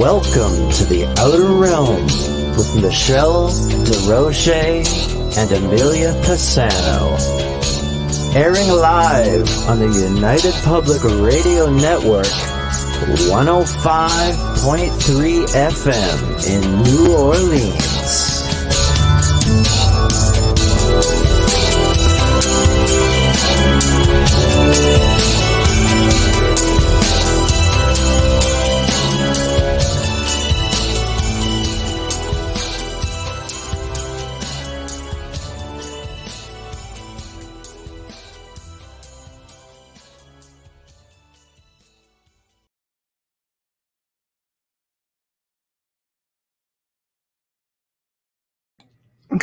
Welcome to the Outer Realm with Michelle DeRoche and Amelia Pisano. Airing live on the United Public Radio Network, 105.3 FM in New Orleans.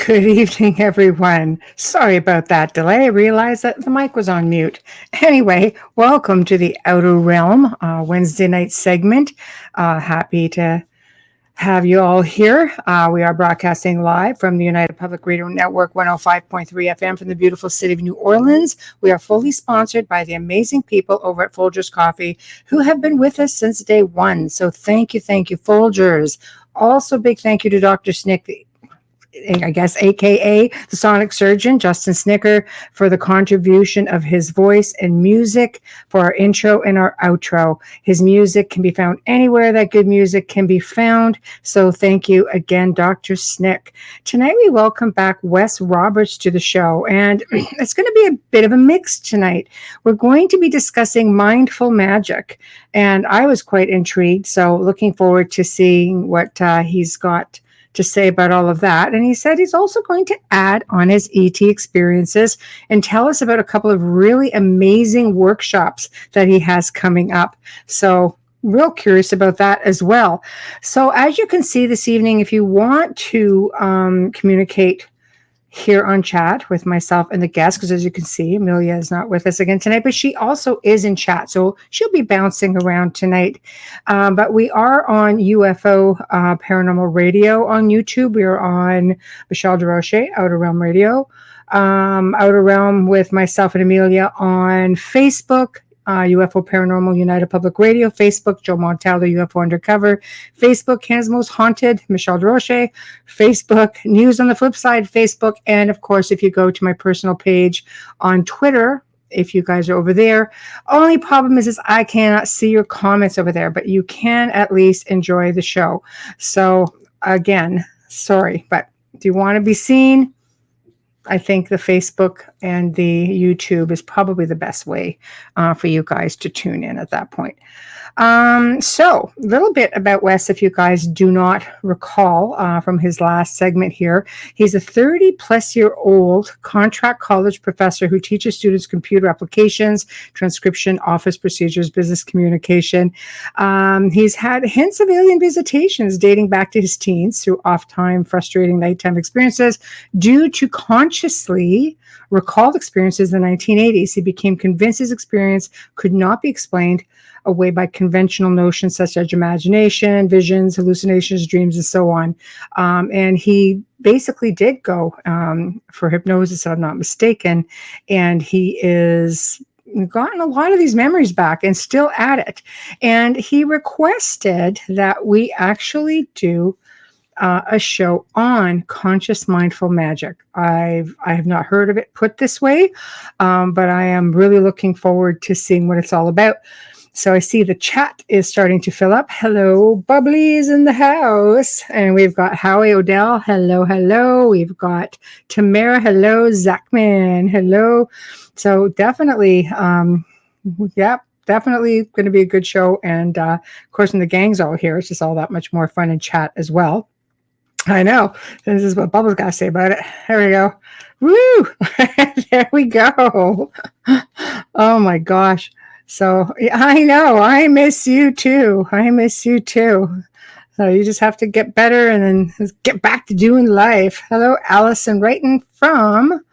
Good evening, everyone. Sorry about that delay. I realized that the mic was on mute. Anyway, welcome to the Outer Realm Wednesday night segment. Happy to have you all here. We are broadcasting live from the United Public Radio Network 105.3 FM from the beautiful city of New Orleans. We are fully sponsored by the amazing people over at Folgers Coffee who have been with us since day one. So thank you, Folgers. Also, big thank you to Dr. Snick, I guess, aka the Sonic Surgeon, Justin Snicker, for the contribution of his voice and music for our intro and our outro. His music can be found anywhere that good music can be found. So thank you again, Dr. Snick. Tonight we welcome back Wes Roberts to the show, and it's going to be a bit of a mix tonight. We're going to be discussing mindful magic, and I was quite intrigued. So looking forward to seeing what he's got to say about all of that. And he said he's also going to add on his ET experiences and tell us about a couple of really amazing workshops that he has coming up. So real curious about that as well. So as you can see this evening, if you want to communicate here on chat with myself and the guests, because as you can see, Amelia is not with us again tonight, but she also is in chat, so she'll be bouncing around tonight. But we are on UFO Paranormal Radio on YouTube. We are on Michelle DeRoche, Outer Realm Radio, Outer Realm with myself and Amelia on Facebook, UFO Paranormal United Public Radio, Facebook, Joe Montaldo, UFO Undercover, Facebook, Canada's Most Haunted, Michelle DeRoche, Facebook, News on the Flip Side, Facebook, and of course, if you go to my personal page on Twitter, if you guys are over there, only problem is I cannot see your comments over there, but you can at least enjoy the show. So again, sorry, but if you want to be seen, I think the Facebook and the YouTube is probably the best way for you guys to tune in at that point. So a little bit about Wes, if you guys do not recall from his last segment here. He's a 30-plus-year-old contract college professor who teaches students computer applications, transcription, office procedures, business communication. He's had hints of alien visitations dating back to his teens through oft-time frustrating nighttime experiences due to consciously recalled experiences in the 1980s. He became convinced his experience could not be explained away by conventional notions such as imagination, visions, hallucinations, dreams, and so on. And he basically did go for hypnosis, if I'm not mistaken, and he is gotten a lot of these memories back and still at it. And he requested that we actually do a show on conscious mindful magic. I have not heard of it put this way, but I am really looking forward to seeing what it's all about. So I see the chat is starting to fill up. Hello, Bubbly's in the house. And we've got Howie Odell. Hello, hello. We've got Tamara. Hello, Zachman. Hello. So definitely, definitely going to be a good show. And of course, when the gang's all here, it's just all that much more fun and chat as well. I know. This is what Bubbles got to say about it. There we go. Woo! There we go. Oh my gosh. So I know. I miss you too. So you just have to get better and then get back to doing life. Hello, Allison Wrighton from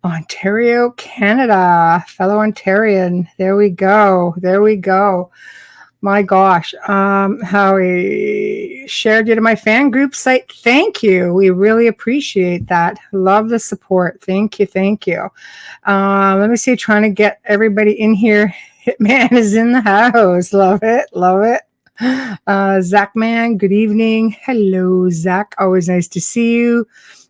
Ontario, Canada. Fellow Ontarian. There we go. My gosh, Howie shared you to my fan group site. Thank you. We really appreciate that. Love the support. Thank you. Let me see, trying to get everybody in here. Hitman is in the house. Love it. Zach Man, good evening. Hello, Zach. Always nice to see you.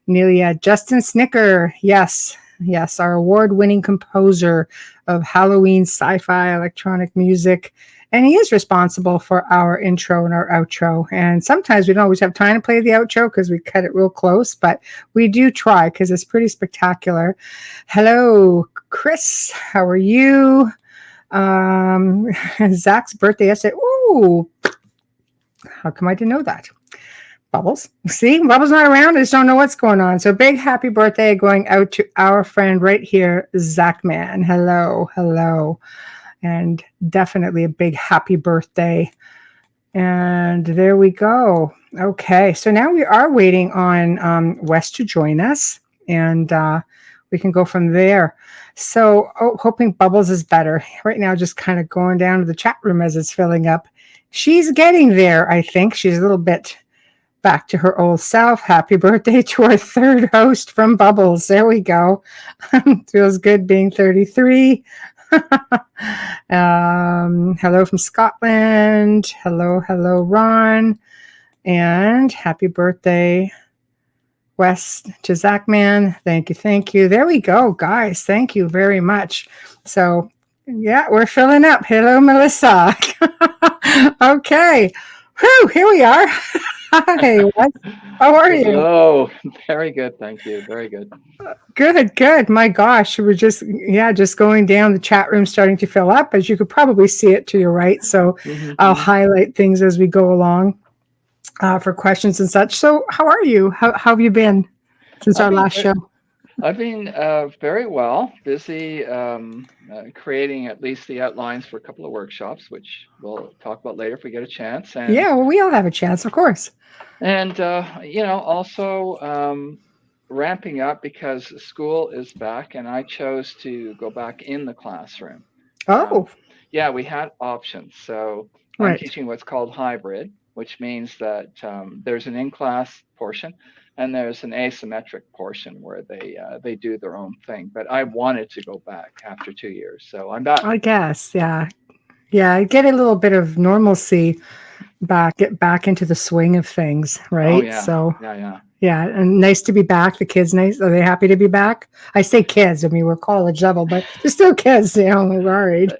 Amelia, Justin Snicker. Yes, yes, our award winning composer of Halloween sci fi electronic music. And he is responsible for our intro and our outro. And sometimes we don't always have time to play the outro because we cut it real close, but we do try because it's pretty spectacular. Hello, Chris. How are you? Zach's birthday yesterday. Ooh, how come I didn't know that? Bubbles. See, Bubbles not around. I just don't know what's going on. So big happy birthday going out to our friend right here, Zach Man. Hello, hello. And definitely a big happy birthday. And there we go. Okay, so now we are waiting on Wes to join us, and we can go from there. So, hoping Bubbles is better. Right now, just kind of going down to the chat room as it's filling up. She's getting there, I think. She's a little bit back to her old self. Happy birthday to our third host from Bubbles. There we go. Feels good being 33. Hello from Scotland. Hello, hello, Ron. And happy birthday, West to Zachman. Thank you, thank you. There we go, guys. Thank you very much. So, yeah, we're filling up. Hello, Melissa. Okay. Whew, here we are. Hi, Wes. How are you? Hello. Very good. Thank you. Very good. Good, good. My gosh, we're just going down the chat room, starting to fill up, as you could probably see it to your right. So I'll highlight things as we go along for questions and such. So how are you? How have you been since I've our been last show? I've been very well. Busy creating at least the outlines for a couple of workshops, which we'll talk about later if we get a chance. Yeah, well, we all have a chance, of course. And also ramping up because school is back, and I chose to go back in the classroom. Um, Oh, yeah, we had options. So I'm right. teaching what's called hybrid, which means that there's an in-class portion and there's an asymmetric portion where they do their own thing. But I wanted to go back after 2 years, so I'm back. I guess, yeah. Yeah, get a little bit of normalcy back, get back into the swing of things, Oh right? yeah, So yeah, yeah. yeah, and nice to be back. The kids, nice. Are they happy to be back? I say kids. I mean, we're college level, but they're still kids. You know, we're our age.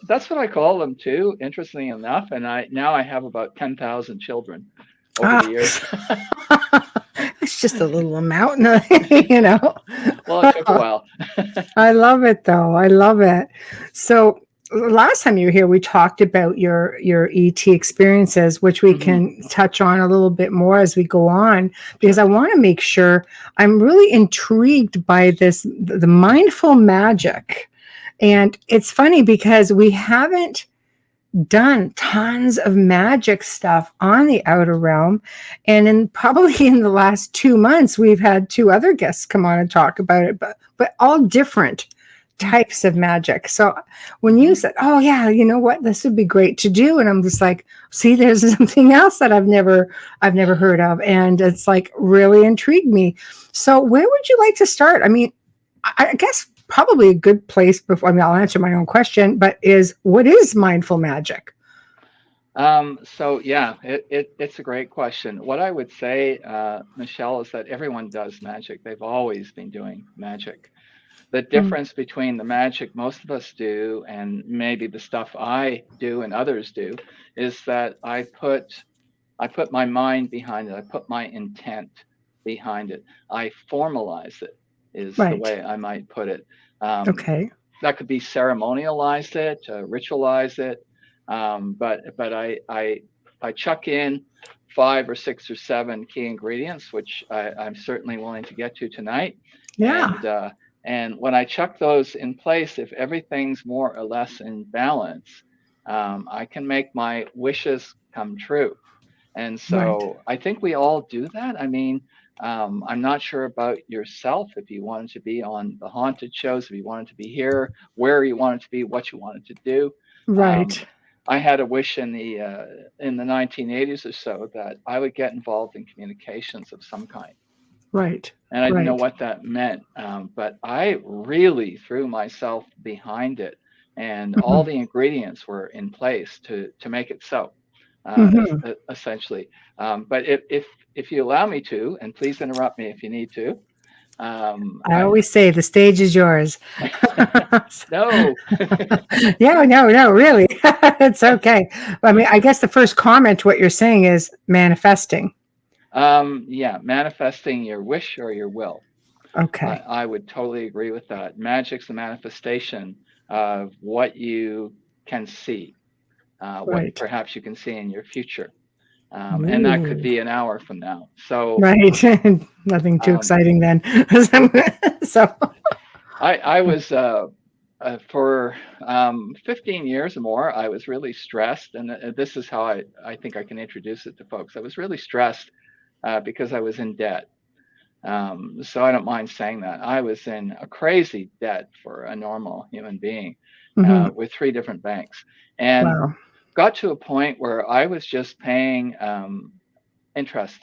That's what I call them too. Interestingly enough, and I have about 10,000 children over the Ah, years. it's just a little amount, you know. Well, it took a while. I love it though. I love it. So last time you were here, we talked about your ET experiences, which we Hmm. can touch on a little bit more as we go on, because Sure. I want to make sure I'm really intrigued by this, the mindful magic. And it's funny because we haven't done tons of magic stuff on the outer realm. And in probably in the last 2 months, we've had two other guests come on and talk about it, but all different types of magic. So when you Hmm. said, "Oh yeah, you know what, this would be great to do," and I'm just like, "See, there's something else that I've never heard of," and it's like really intrigued me. So where would you like to start? I mean, I guess probably a good place before. I mean, I'll answer my own question, but is what is mindful magic? So yeah, it's a great question. What I would say, Michelle, is that everyone does magic. They've always been doing magic. The Mm, difference between the magic most of us do and maybe the stuff I do and others do is that I put my mind behind it. I put my intent behind it. I formalize it, is the right. way I might put it. Um, Okay. that could be ceremonialize it, ritualize it, but I chuck in 5 or 6 or 7 key ingredients, which I'm certainly willing to get to tonight, Yeah. and when I chuck those in place, if everything's more or less in balance, I can make my wishes come true. And Right. so I think we all do that. I mean, I'm not sure about yourself if you wanted to be on the haunted shows, if you wanted to be here, where you wanted to be, what you wanted to do. Um, Right. I had a wish in the 1980s or so that I would get involved in communications of some kind, Right. and I didn't know Right. what that meant. But I really threw myself behind it, and all Mhm. the ingredients were in place to make it so. Hmm. essentially. But if you allow me to, and please interrupt me if you need to, I always say the stage is yours. no. Yeah, no, really. It's okay. I mean, I guess the first comment to what you're saying is manifesting. Yeah, manifesting your wish or your will. Okay. I would totally agree with that. Magic's a manifestation of what you can see, what Right. perhaps you can see in your future. And that could Ooh. be an hour from now. So Right. Nothing too um, exciting then. So, I was for 15 years or more, I was really stressed. And this is how I think I can introduce it to folks. I was really stressed because I was in debt. So I don't mind saying that. I was in a crazy debt for a normal human being mhm. with three different banks, and Wow. got to a point where I was just paying interest.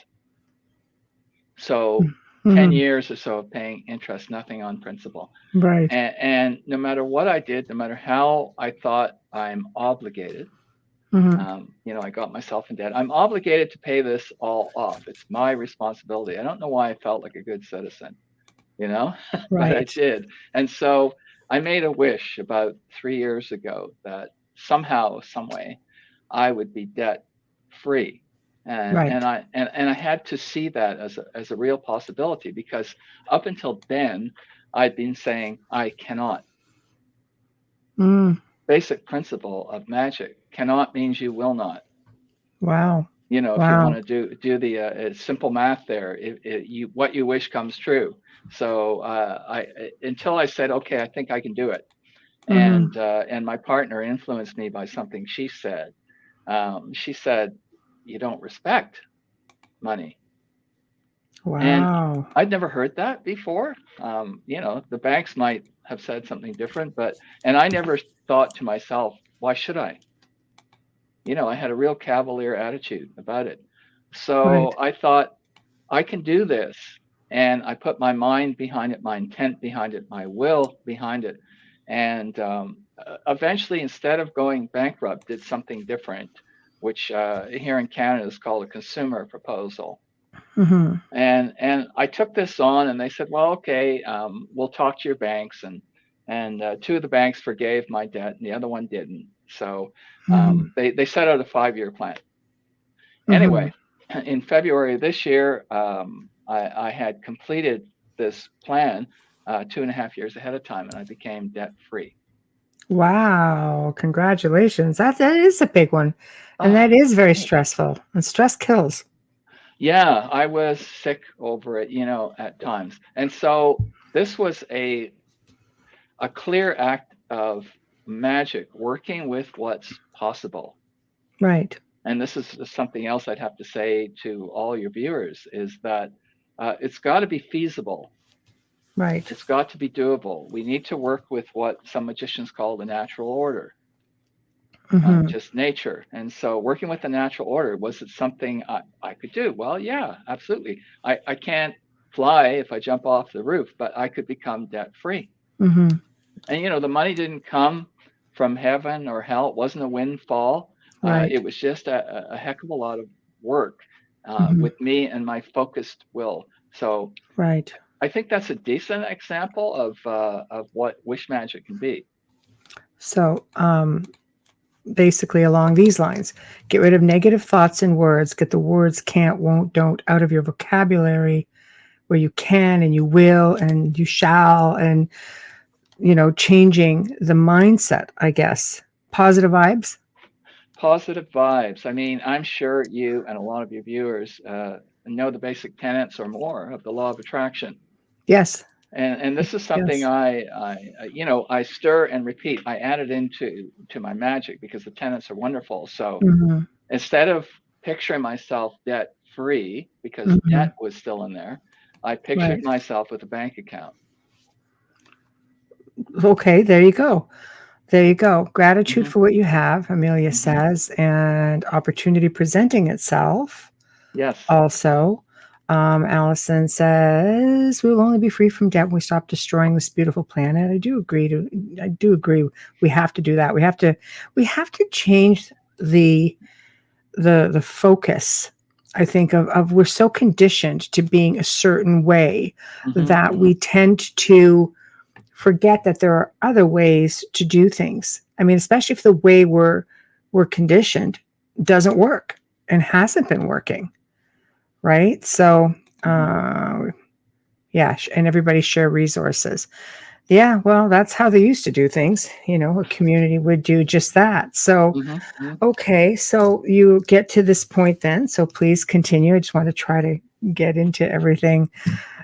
So 10 Hmm. years or so of paying interest, nothing on principal. Right. And no matter what I did, no matter how I thought I'm obligated, Hmm. I got myself in debt. I'm obligated to pay this all off. It's my responsibility. I don't know why I felt like a good citizen, you know, but I Right. did. And so I made a wish about 3 years ago that somehow, some way, I would be debt free. Right. And I had to see that as a real possibility, because up until then I'd been saying I cannot. Mm. Basic principle of magic: cannot means you will not. Wow. If you want Wow. to do the simple math there, you what you wish comes true. So I until I said, okay, I think I can do it, Hmm. and my partner influenced me by something she said. She said, "You don't respect money," and Wow. I'd never heard that before. The banks might have said something different, and I never thought to myself, why should I? I had a real cavalier attitude about it. Right. So I thought, I can do this. And I put my mind behind it, my intent behind it, my will behind it. And eventually, instead of going bankrupt, did something different, which here in Canada is called a consumer proposal. Hmm. And I took this on, and they said, well, okay, we'll talk to your banks. And two of the banks forgave my debt, and the other one didn't. So Hmm. they set out a 5-year plan. Hmm. Anyway, in February of this year, I had completed this plan 2.5 years ahead of time, and I became debt free. Wow. Congratulations. That is a big one. And Oh, that is very hey. stressful. And stress kills. Yeah, I was sick over it, at times. And so this was a clear act of magic, working with what's possible. Right. And this is something else I'd have to say to all your viewers, is that it's got to be feasible. Right. It's got to be doable. We need to work with what some magicians call the natural order, Hmm. just nature. And so, working with the natural order, was it something I could do? Well, yeah, absolutely. I can't fly if I jump off the roof, but I could become debt free. Hmm. And, the money didn't come from heaven or hell. It wasn't a windfall. Right. It was just a heck of a lot of work Hmm. with me and my focused will. So, Right. I think that's a decent example of what wish magic can be. So, basically along these lines, get rid of negative thoughts and words, get the words can't, won't, don't out of your vocabulary, where you can and you will and you shall, and changing the mindset, I guess. Positive vibes. Positive vibes. I mean, I'm sure you and a lot of your viewers know the basic tenets or more of the law of attraction. Yes. And this is something Yes. I stir and repeat. I add it into my magic because the tenets are wonderful. So Hmm. instead of picturing myself debt free, because Hmm. debt was still in there, I pictured Right. myself with a bank account. Okay, there you go. There you go. Gratitude Hmm. for what you have, Amelia Hmm. says, and opportunity presenting itself. Yes. Also, Allison says we will only be free from debt when we stop destroying this beautiful planet. I do agree. We have to do that. We have to change the the focus, I think, of we're so conditioned to being a certain way that we tend to forget that there are other ways to do things. I mean, especially if the way we're conditioned doesn't work and hasn't been working, right? So, yeah, and everybody share resources. Yeah, well, that's how they used to do things. A community would do just that. So, okay, so you get to this point then. So please continue. I just want to try to get into everything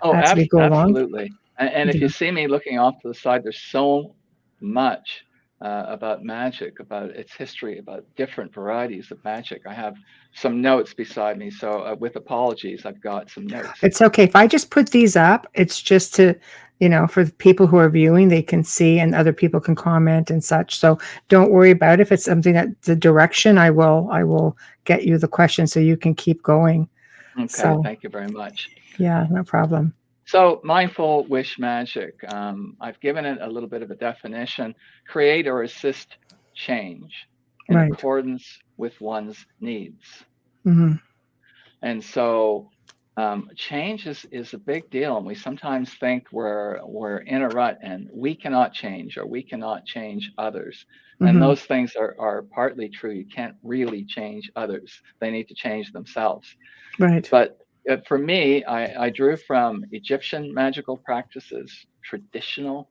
Oh, as we go along. absolutely. And if you Yeah. see me looking off to the side, there's so much about magic, about its history, about different varieties of magic. I have some notes beside me, so with apologies, I've got some notes. It's okay. If I just put these up, it's just to, for the people who are viewing, they can see and other people can comment and such. So don't worry about it. If it's something that the direction, I will get you the question so you can keep going. Okay, So, thank you very much. yeah, no problem. So, mindful wish magic, I've given it a little bit of a definition: create or assist change in Right. accordance with one's needs. Mm-hmm. And so, change is a big deal, and we sometimes think we're in a rut and we cannot change, or we cannot change others. And Mm-hmm. those things are partly true. You can't really change others; they need to change themselves. Right. But for me, I drew from Egyptian magical practices, traditional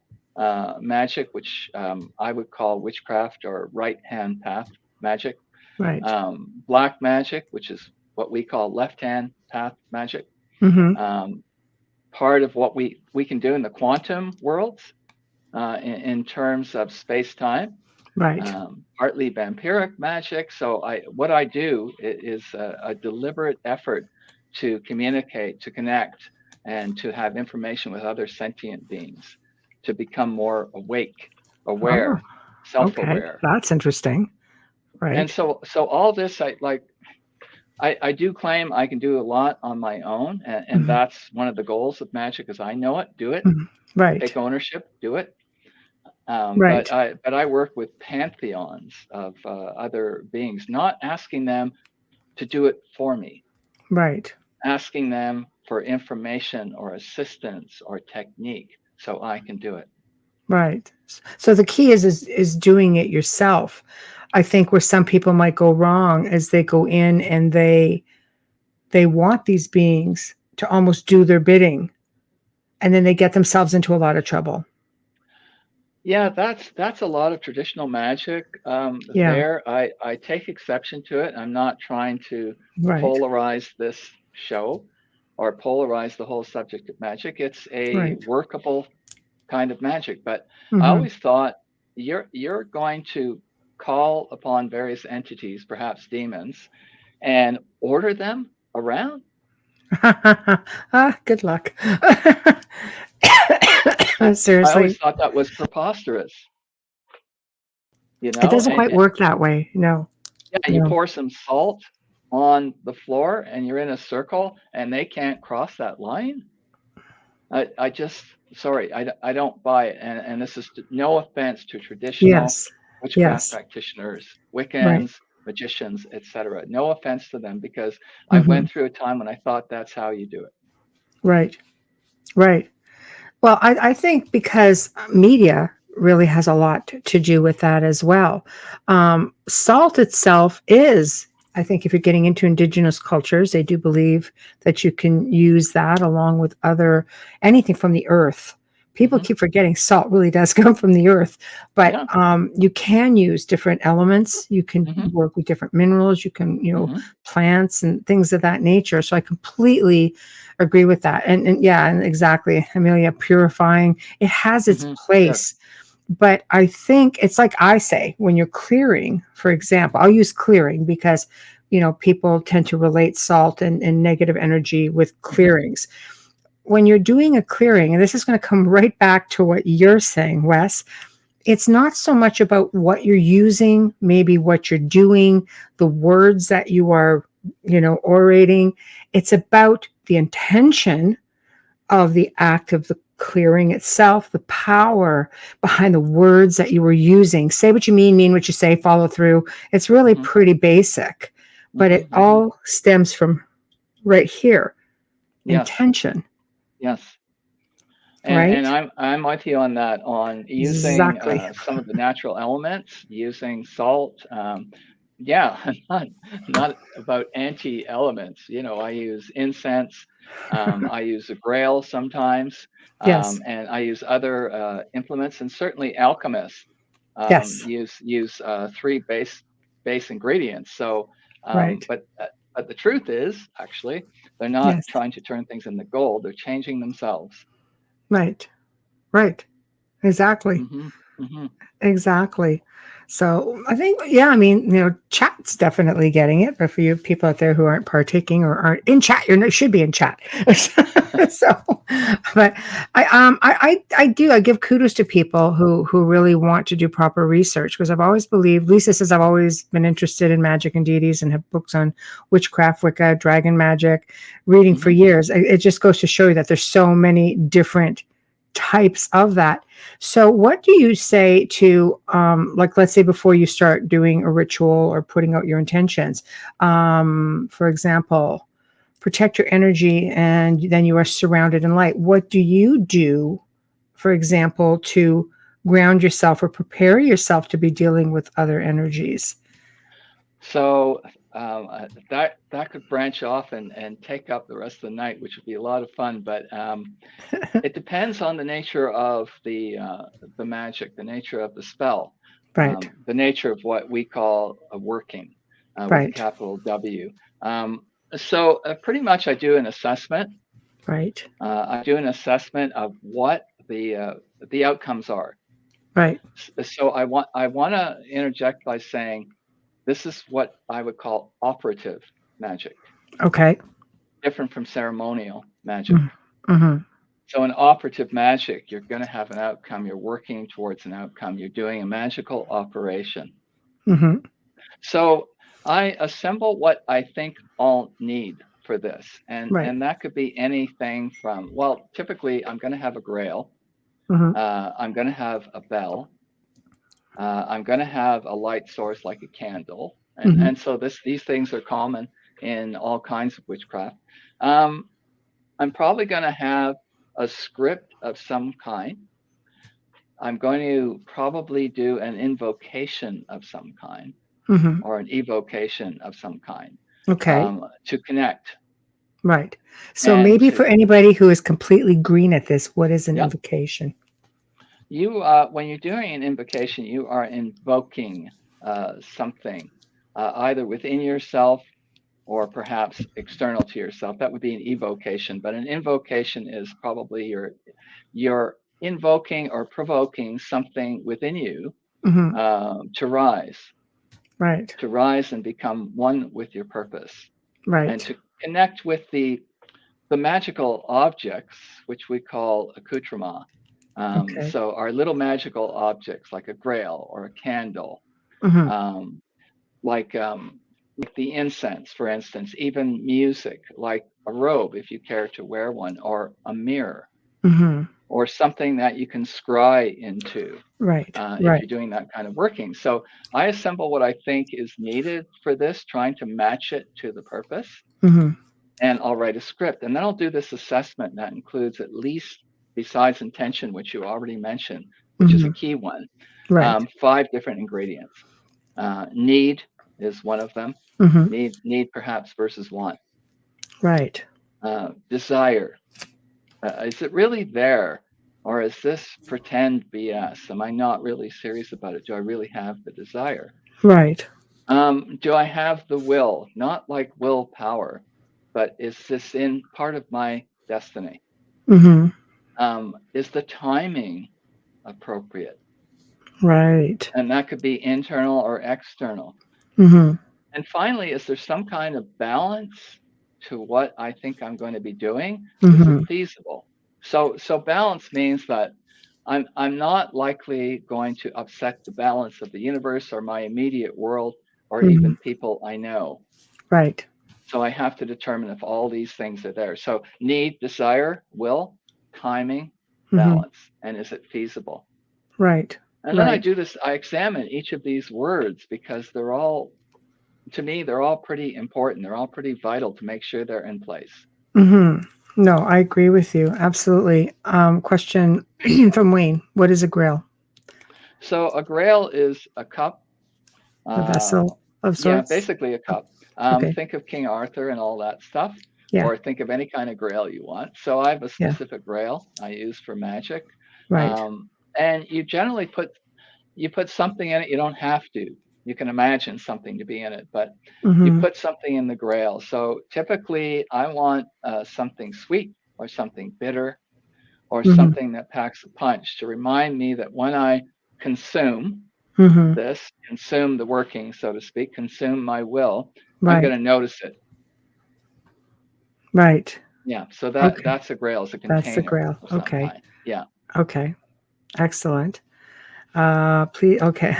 magic, which I would call witchcraft or right hand path magic, Right. black magic, which is what we call left hand path magic, Mm-hmm. part of what we can do in the quantum worlds in terms of space time. Right. Partly vampiric magic. So what I do is a deliberate effort to communicate, to connect, and to have information with other sentient beings, to become more awake, Oh, aware, okay. self-aware. That's interesting. And Right. so all this, I do claim I can do a lot on my own, and Mm-hmm. that's one of the goals of magic, is I know it, do it, Right. take ownership, do it. Right. But I work with pantheons of other beings, not asking them to do it for me, Right. asking them for information or assistance or technique so I can do it. Right. So the key is doing it yourself. I think where some people might go wrong is they go in and they want these beings to almost do their bidding, and then they get themselves into a lot of trouble. Yeah, that's a lot of traditional magic. Yeah. There, I take exception to it. I'm not trying to Right. polarize this show or polarize the whole subject of magic. It's a Right. workable kind of magic. But I Mm-hmm. always thought you're going to call upon various entities, perhaps demons, and order them around. Good luck. I always Seriously, thought that was preposterous, it doesn't quite and work that way. No. yeah, you No. pour some salt on the floor and you're in a circle and they can't cross that line. I just, sorry, I don't buy it. And this is no offense to traditional Yes. witchcraft Yes. practitioners, Right. Wiccans, magicians, etc. No offense to them, because I Mm-hmm. went through a time when I thought that's how you do it. Right. Right. Well, I think because media really has a lot to do with that as well. Salt itself is, I think, if you're getting into indigenous cultures, they do believe that you can use that along with anything from the earth. People Hmm. keep forgetting salt really does come from the earth, but Yeah. you can use different elements. You can Hmm. work with different minerals. You can, Hmm. plants and things of that nature. So I completely agree with that. And yeah, and exactly, Amelia, purifying, it has its Hmm. Yes. place. But I think it's like I say, when you're clearing, for example, I'll use clearing because, people tend to relate salt and negative energy with Hmm. clearings. When you're doing a clearing, and this is going to come right back to what you're saying, Wes, it's not so much about what you're using, maybe what you're doing, the words that you are, orating. It's about the intention of the act of the clearing itself, the power behind the words that you were using. Say what you mean what you say, follow through. It's really Hmm. pretty basic. but it all stems from right here, Yes. intention, Yes. right? And I'm with you on that, on using Exactly. some of the natural elements, using salt. Yeah, not about anti-elements. I use incense. I use a grail sometimes, Yes. and I use other implements, and certainly alchemists Yes. use three base ingredients. So, Right. but the truth is, actually, they're not Yes. trying to turn things into gold. They're changing themselves. Right. Right. Exactly. Hmm. Hmm. Exactly. So I think, yeah, I mean, chat's definitely getting it, but for you people out there who aren't partaking or aren't in chat, should be in chat. So, but I give kudos to people who really want to do proper research, because I've always believed, Lisa says, I've always been interested in magic and deities and have books on witchcraft, Wicca, dragon magic, reading for Hmm. years. It just goes to show you that there's so many different types of that. So what do you say to, like, let's say before you start doing a ritual or putting out your intentions, for example, protect your energy and then you are surrounded in light. What do you do, for example, to ground yourself or prepare yourself to be dealing with other energies? So that could branch off and take up the rest of the night, which would be a lot of fun. But it depends on the nature of the magic, the nature of the spell, Right. the nature of what we call a working, with a Right. capital W. So pretty much, I do an assessment. Right. I do an assessment of what the outcomes are. Right. So I want to interject by saying this is what I would call operative magic, Okay. different from ceremonial magic. Mm-hmm. So in operative magic, you're going to have an outcome. You're working towards an outcome. You're doing a magical operation. Mm-hmm. So I assemble what I think I'll need for this, and Right. and that could be anything from, well, typically I'm going to have a grail. Mm-hmm. I'm going to have a bell. I'm going to have a light source like a candle, and Mm-hmm. and so these things are common in all kinds of witchcraft. Um, I'm probably going to have a script of some kind. I'm going to probably do an invocation of some kind, Mm-hmm. or an evocation of some kind, Okay. to connect Right. So and maybe to, for anybody who is completely green at this, what is an yeah. invocation? When you're doing an invocation, you are invoking something, either within yourself or perhaps external to yourself. That would be an evocation, but an invocation is probably you're invoking or provoking something within you, Mm-hmm. to rise, Right. and become one with your purpose, and Right. to connect with the magical objects, which we call accoutrements. Okay. So our little magical objects, like a grail or a candle, Mm-hmm. um, like the incense, for instance, even music, like a robe, if you care to wear one, or a mirror, Mm-hmm. or something that you can scry into, Right. if Right. you're doing that kind of working. So I assemble what I think is needed for this, trying to match it to the purpose, Mm-hmm. and I'll write a script. And then I'll do this assessment that includes, at least, besides intention, which you already mentioned, which is a Mm-hmm. key one, Right. 5 different ingredients. Need is one of them. Mm-hmm. Need perhaps versus want. Right. Desire. Is it really there? Or is this pretend BS? Am I not really serious about it? Do I really have the desire? Right. Do I have the will? Not like willpower, but is this in part of my destiny? Mm-hmm. Is the timing appropriate? Right. And that could be internal or external. Mm-hmm. And finally, is there some kind of balance to what I think I'm going to be doing? Is it Mm-hmm. feasible? So balance means that I'm not likely going to upset the balance of the universe or my immediate world or Mm-hmm. even people I know. Right. So I have to determine if all these things are there. So need, desire, will, timing, Mm-hmm. balance, and is it feasible? Right. And then I Right. do this, I examine each of these words, because they're all to me, they're all pretty important. They're all pretty vital to make sure they're in place. Mm-hmm. No, I agree with you. Absolutely. Question from Wayne. What is a grail? So a grail is a cup. A Uh, vessel of yeah, sorts? basically a Oh, cup. okay. Think of King Arthur and all that stuff, Yeah. or think of any kind of grail you want. So I have a Yeah. specific grail I use for magic, Right. um, and you generally put something in it. You don't have to. You can imagine something to be in it, but you Mm-hmm. put something in the grail. So typically, I want something sweet or something bitter or Mm-hmm. something that packs a punch to remind me that when I consume Mm-hmm. consume the working, so to speak, consume my will, I'm Right. going to notice it. Right. Yeah. So Okay. that's a grail, it's a That's the container grail. of some Okay. kind. Yeah. Okay. Excellent. Please. Okay.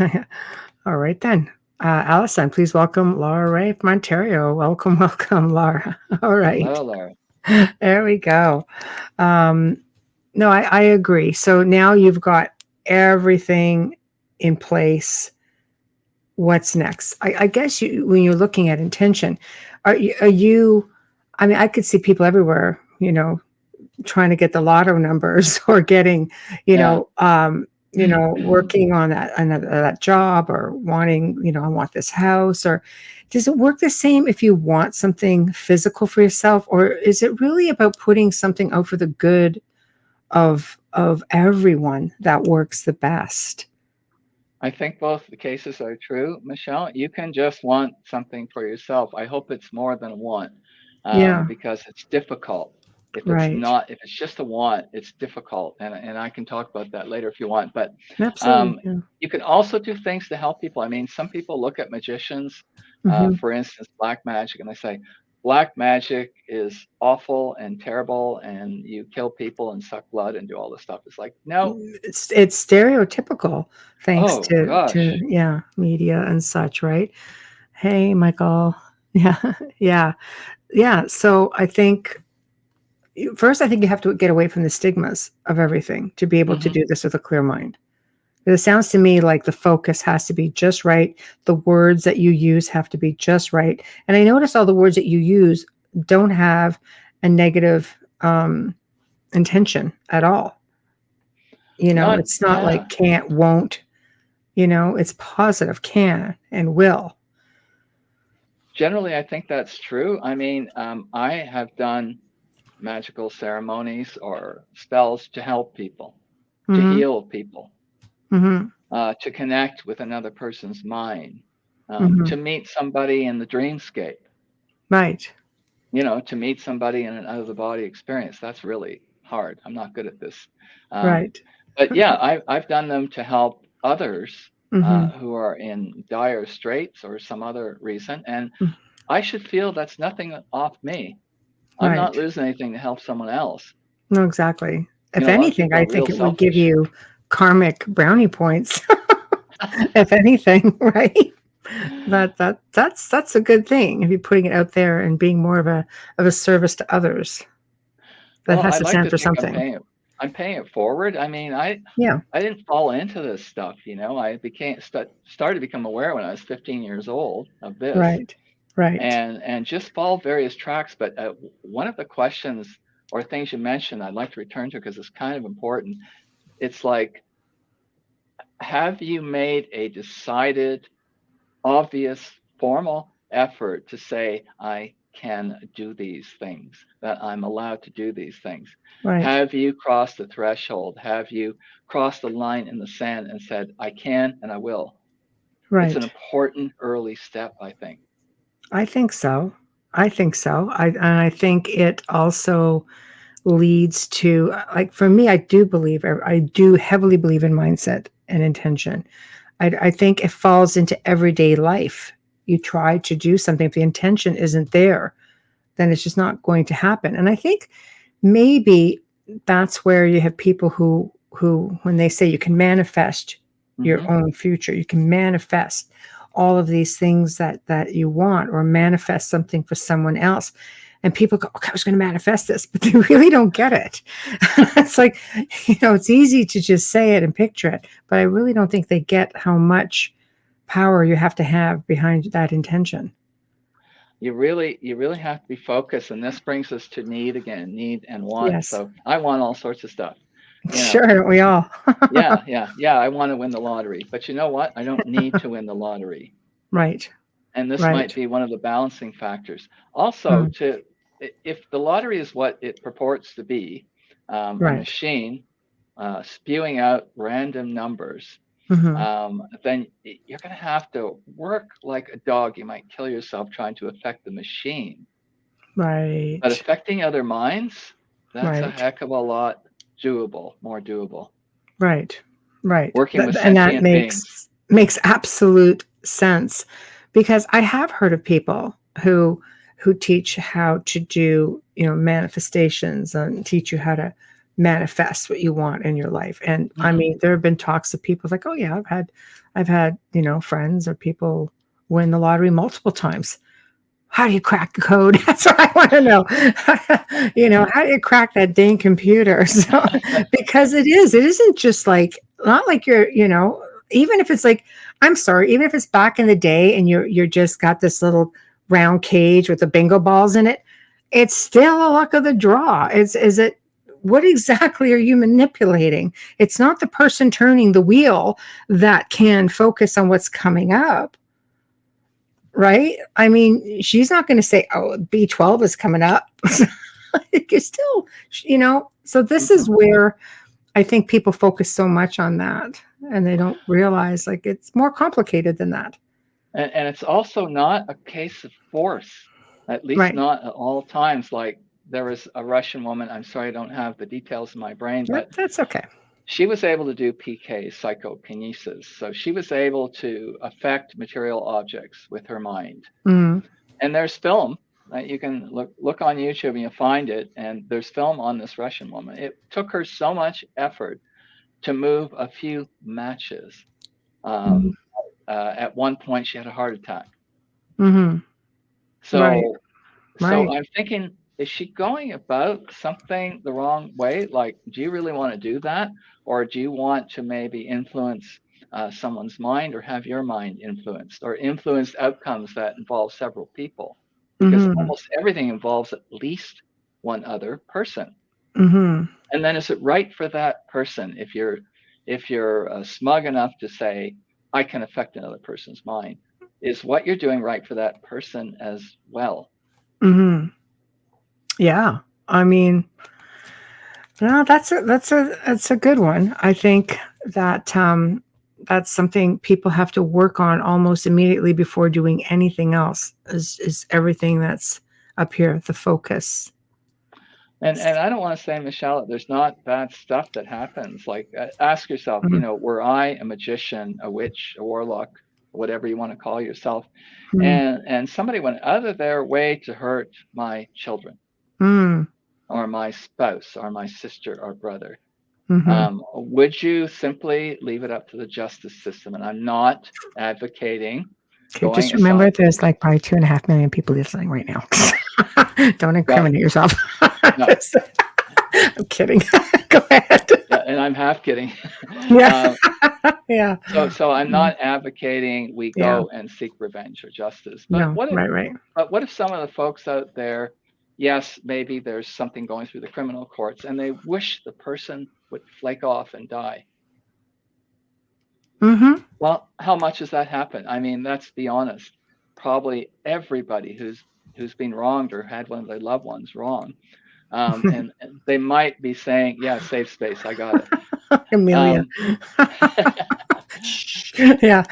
All right then. Allison, please welcome Laura Ray from Ontario. Welcome, welcome, Laura. All right. Hello, Laura. There we go. Um, no, I agree. So now you've got everything in place. What's next? I guess when you're looking at intention, are you, I mean, I could see people everywhere, trying to get the lotto numbers or getting, you Yeah. know, um, working on that job or wanting, I want this house. Or does it work the same if you want something physical for yourself, or is it really about putting something out for the good of everyone that works the best? I think both the cases are true, Michelle. You can just want something for yourself. I hope it's more than a want, Yeah, because it's difficult. right. If it's just a want, it's difficult, and I can talk about that later if you want. But Absolutely. um, Yeah. you can also do things to help people. I mean, some people look at magicians, Hmm. for instance, black magic, and they say black magic is awful and terrible, and you kill people and suck blood and do all this stuff. It's like, no. It's stereotypical, thanks Oh to gosh. yeah, media and such, right? Hey, Michael. Yeah, yeah, yeah. So I think first, I think you have to get away from the stigmas of everything to be able to Hmm. do this with a clear mind. It sounds to me like the focus has to be just right. The words that you use have to be just right. And I notice all the words that you use don't have a negative intention at all. Not, It's not like yeah. can't, won't, it's positive, can and will. Generally, I think that's true. I mean, I have done magical ceremonies or spells to help people, to Mhm. heal people, Mhm. to connect with another person's mind, to Mhm. meet somebody in the dreamscape, Right. to meet somebody in an out of the body experience. That's really hard. I'm not good at this. Um, Right. but yeah, I've done them to help others Mhm. who are in dire straits or some other reason. And Mm. I should feel that's nothing off me. I'm not Right. losing anything to help someone else. No, exactly. If A lot of anything, people are I real think it would give selfish. you karmic brownie points, if anything, right? That's a good thing if you're putting it out there and being more of a service to others. That Well, has I'd to like stand to for think something. I'm paying it forward. I mean, Yeah. I didn't fall into this stuff. I started to become aware when I was 15 years old of this, Right. Right. and just follow various tracks. But one of the questions or things you mentioned, I'd like to return to because it's kind of important. It's like, have you made a decided, obvious, formal effort to say, I can do these things, that I'm allowed to do these things? Right. Have you crossed the threshold? Have you crossed the line in the sand and said, I can and I will? It's an Right. important early step, I think. I think so. I think so. I think it also leads to, like, for me, I do heavily believe in mindset and intention. I think it falls into everyday life. You try to do something, if the intention isn't there, then it's just not going to happen. And I think maybe that's where you have people who when they say you can manifest your Hmm. own future, you can manifest all of these things that you want, or manifest something for someone else, and people go, okay, I was going to manifest this, but they really don't get it. It's like, it's easy to just say it and picture it, but I really don't think they get how much power you have to have behind that intention. you really have to be focused. And this brings us to need again, need and want. Yes. So I want all sorts of stuff, you know. Sure, don't we all? Yeah, I want to win the lottery, but you know what, I don't need to win the lottery. Right. And this might Right. be one of the balancing factors also. Mm, To If the lottery is what it purports to be, a right. machine spewing out random numbers, Hmm. then you're going to have to work like a dog. You might kill yourself trying to affect the machine, but Right. affecting other minds, that's a Right. heck of a lot doable, more doable. Right. Right. Working with And that sentient beings. makes absolute sense, because I have heard of people who teach how to do, manifestations, and teach you how to manifest what you want in your life. And I Hmm. mean, there have been talks of people like, oh yeah, I've had, friends or people win the lottery multiple times. How do you crack the code? That's what I want to know. How do you crack that dang computer? So, because it isn't just like, not like you're, even if it's like, I'm sorry, even if it's back in the day and you're just got this little round cage with the bingo balls in it, it's still a luck of the draw. Is it, what exactly are you manipulating? It's not the person turning the wheel that can focus on what's coming up. Right? I mean, she's not going to say, "Oh, B12 is coming up." It's still, So this is Hmm. where I think people focus so much on that, and they don't realize like it's more complicated than that. And it's also not a case of force, at least Right. not at all times. Like there was a Russian woman, I'm sorry I don't have the details in my brain, but That's okay. she was able to do PK, psychokinesis. So she was able to affect material objects with her mind. Mm, And there's film. You can look on YouTube and you'll find it. And there's film on this Russian woman. It took her so much effort to move a few matches. mm, Um, at one point, she had a heart attack. mm-hmm. Right. So Right. I'm thinking, is she going about something the wrong way? Like, do you really want to do that? Or do you want to maybe influence someone's mind, or have your mind influenced, or influence outcomes that involve several people? Because Mm-hmm. almost everything involves at least one other person. Mm-hmm. And then is it right for that person if you're smug enough to say, I can affect another person's mind? Is what you're doing right for that person as well? Mm-hmm. Yeah. I mean, no, that's a good one. I think that that's something people have to work on almost immediately before doing anything else. Is everything that's up here the focus? And I don't want to say, Michelle, that there's not bad stuff that happens. Like, ask yourself, Mhm. were I a magician, a witch, a warlock, whatever you want to call yourself, Mm. and somebody went out of their way to hurt my children, Mm. or my spouse, or my sister or brother, Hmm. would you simply leave it up to the justice system? And I'm not advocating Okay, going just remember aside from the there's like justice. probably 2.5 million people listening right now. Don't Well, incriminate yourself. no, I'm kidding. Go ahead. yeah, and I'm half kidding. Yeah. um, Yeah. So I'm Mm. not advocating we Yeah. go and seek revenge or justice. No. Right. Right. But what if some of the folks out there, yes, maybe there's something going through the criminal courts, and they wish the person would flake off and die? Mm-hmm. Well, how much has that happened? I mean, let's be honest. Probably everybody who's been wronged or had one of their loved ones wrong, and they might be saying, "Yeah, safe space, I got it." Amelia. Um, Shh. Yeah.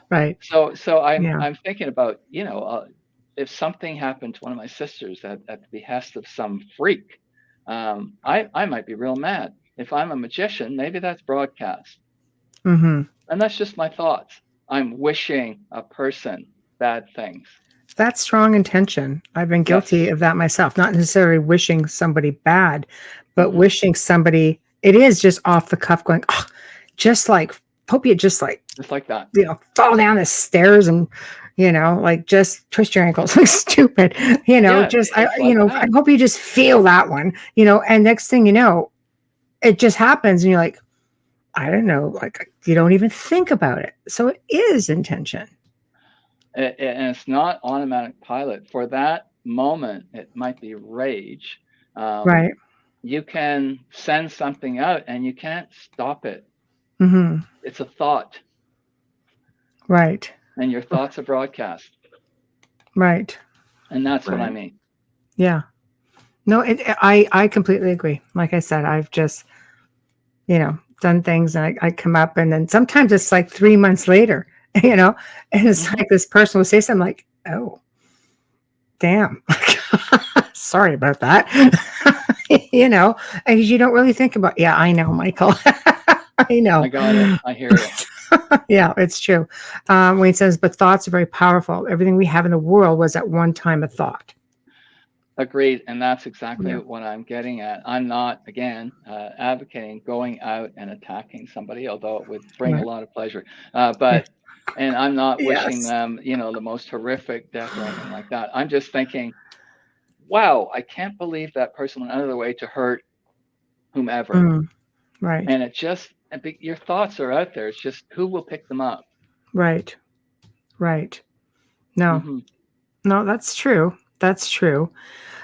Right. so Yeah. I'm thinking about, if something happened to one of my sisters at the behest of some freak, I might be real mad. If I'm a magician, maybe that's broadcast, Mm-hmm. and that's just my thoughts. I'm wishing a person bad things. That's strong intention. I've been guilty Yes. of that myself, not necessarily wishing somebody bad, but Hmm. wishing somebody, it is just off the cuff going, oh, just like, hope you just like, Just like that. fall down the stairs and, like just twist your ankles like stupid, Yeah, just, it's like I that. hope you just feel that one, and next thing you know, it just happens and you're like, I don't know, like you don't even think about it. So it is intention. And it's not automatic pilot. For that moment, it might be rage. Um, Right. you can send something out and you can't stop it. Mm-hmm. It's a thought, Right. and your thoughts are broadcast. Right. And that's what I Right. mean. Yeah. No, I completely agree. Like I said, I've just, done things and I come up and then sometimes it's like 3 months later, and it's Hmm. like this person will say something like, oh, damn. Sorry about that. And you don't really think about, yeah, I know, Michael. I I know. got it. I hear you. Yeah, it's true. When he says, but thoughts are very powerful. Everything we have in the world was at one time a thought. Agreed. And that's exactly Yeah. what I'm getting at. I'm not, again, advocating going out and attacking somebody, although it would bring a Right. lot of pleasure. Yeah. And I'm not wishing Yes. them, the most horrific death or anything like that. I'm just thinking, wow, I can't believe that person went out of their way to hurt whomever. Mm, right. And your thoughts are out there. It's just who will pick them up. Right. Right. No, Hmm. no, that's true. That's true.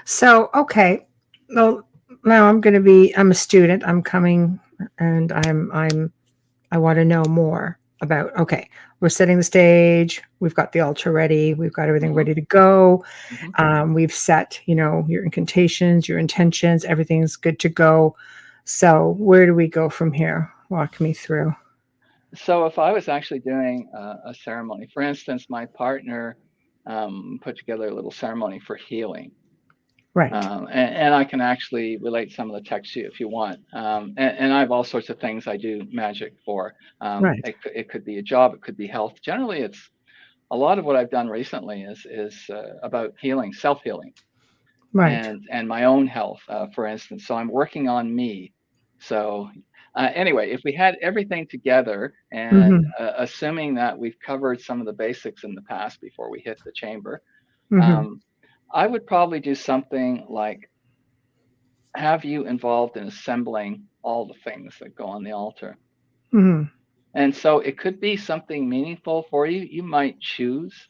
So, okay. Well, now I'm a student. I'm coming and I want to know more about, okay, we're setting the stage. We've got the altar ready. We've got everything Hmm. ready to go. Hmm. We've set, your incantations, your intentions, everything's good to go. So where do we go from here? Walk me through. So if I was actually doing a ceremony, for instance, my partner put together a little ceremony for healing. Right. And I can actually relate some of the text to you if you want. And I have all sorts of things I do magic for. Right. It could be a job, it could be health. Generally, it's a lot of what I've done recently is about healing, self healing, Right. and my own health, for instance. So I'm working on me. So anyway, if we had everything together, and Mm-hmm. assuming that we've covered some of the basics in the past before we hit the chamber, Mm-hmm. um, I would probably do something like have you involved in assembling all the things that go on the altar. Mm-hmm. And so it could be something meaningful for you. You might choose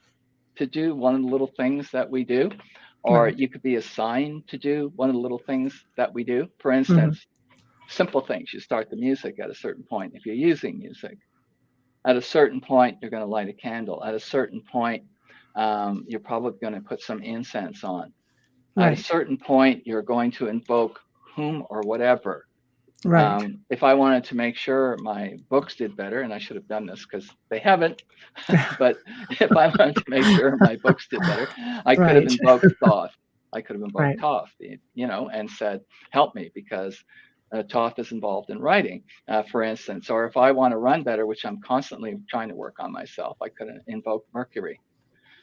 to do one of the little things that we do, or Right. you could be assigned to do one of the little things that we do. For Mm-hmm. instance, simple things. You start the music at a certain point if you're using music. At a certain point, you're going to light a candle. At a certain point, you're probably going to put some incense on. At a Right. certain point, you're going to invoke whom or whatever. Right. If I wanted to make sure my books did better, and I should have done this because they haven't, but if I wanted to make sure my books did better, I could have Right. invoked Thoth. I could have invoked Right. Thoth, and said, help me, because Thoth is involved in writing, for instance. Or if I want to run better, which I'm constantly trying to work on myself, I could invoke Mercury.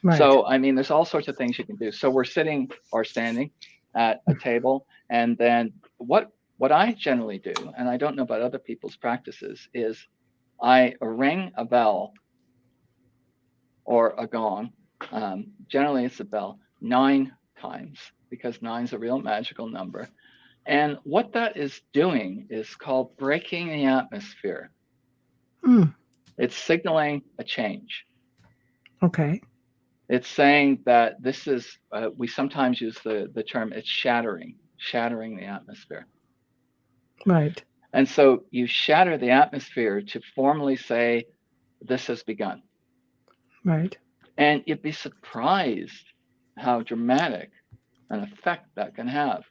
Right. So, I mean, there's all sorts of things you can do. So we're sitting or standing at a table, and then what I generally do, and I don't know about other people's practices, is I ring a bell or a gong. Generally, it's a bell 9 times because nine is a real magical number. And what that is doing is called breaking the atmosphere. Mm. It's signaling a change. Okay. It's saying that this is, we sometimes use the term, it's shattering the atmosphere. Right. And so you shatter the atmosphere to formally say, this has begun. Right. And you'd be surprised how dramatic an effect that can have.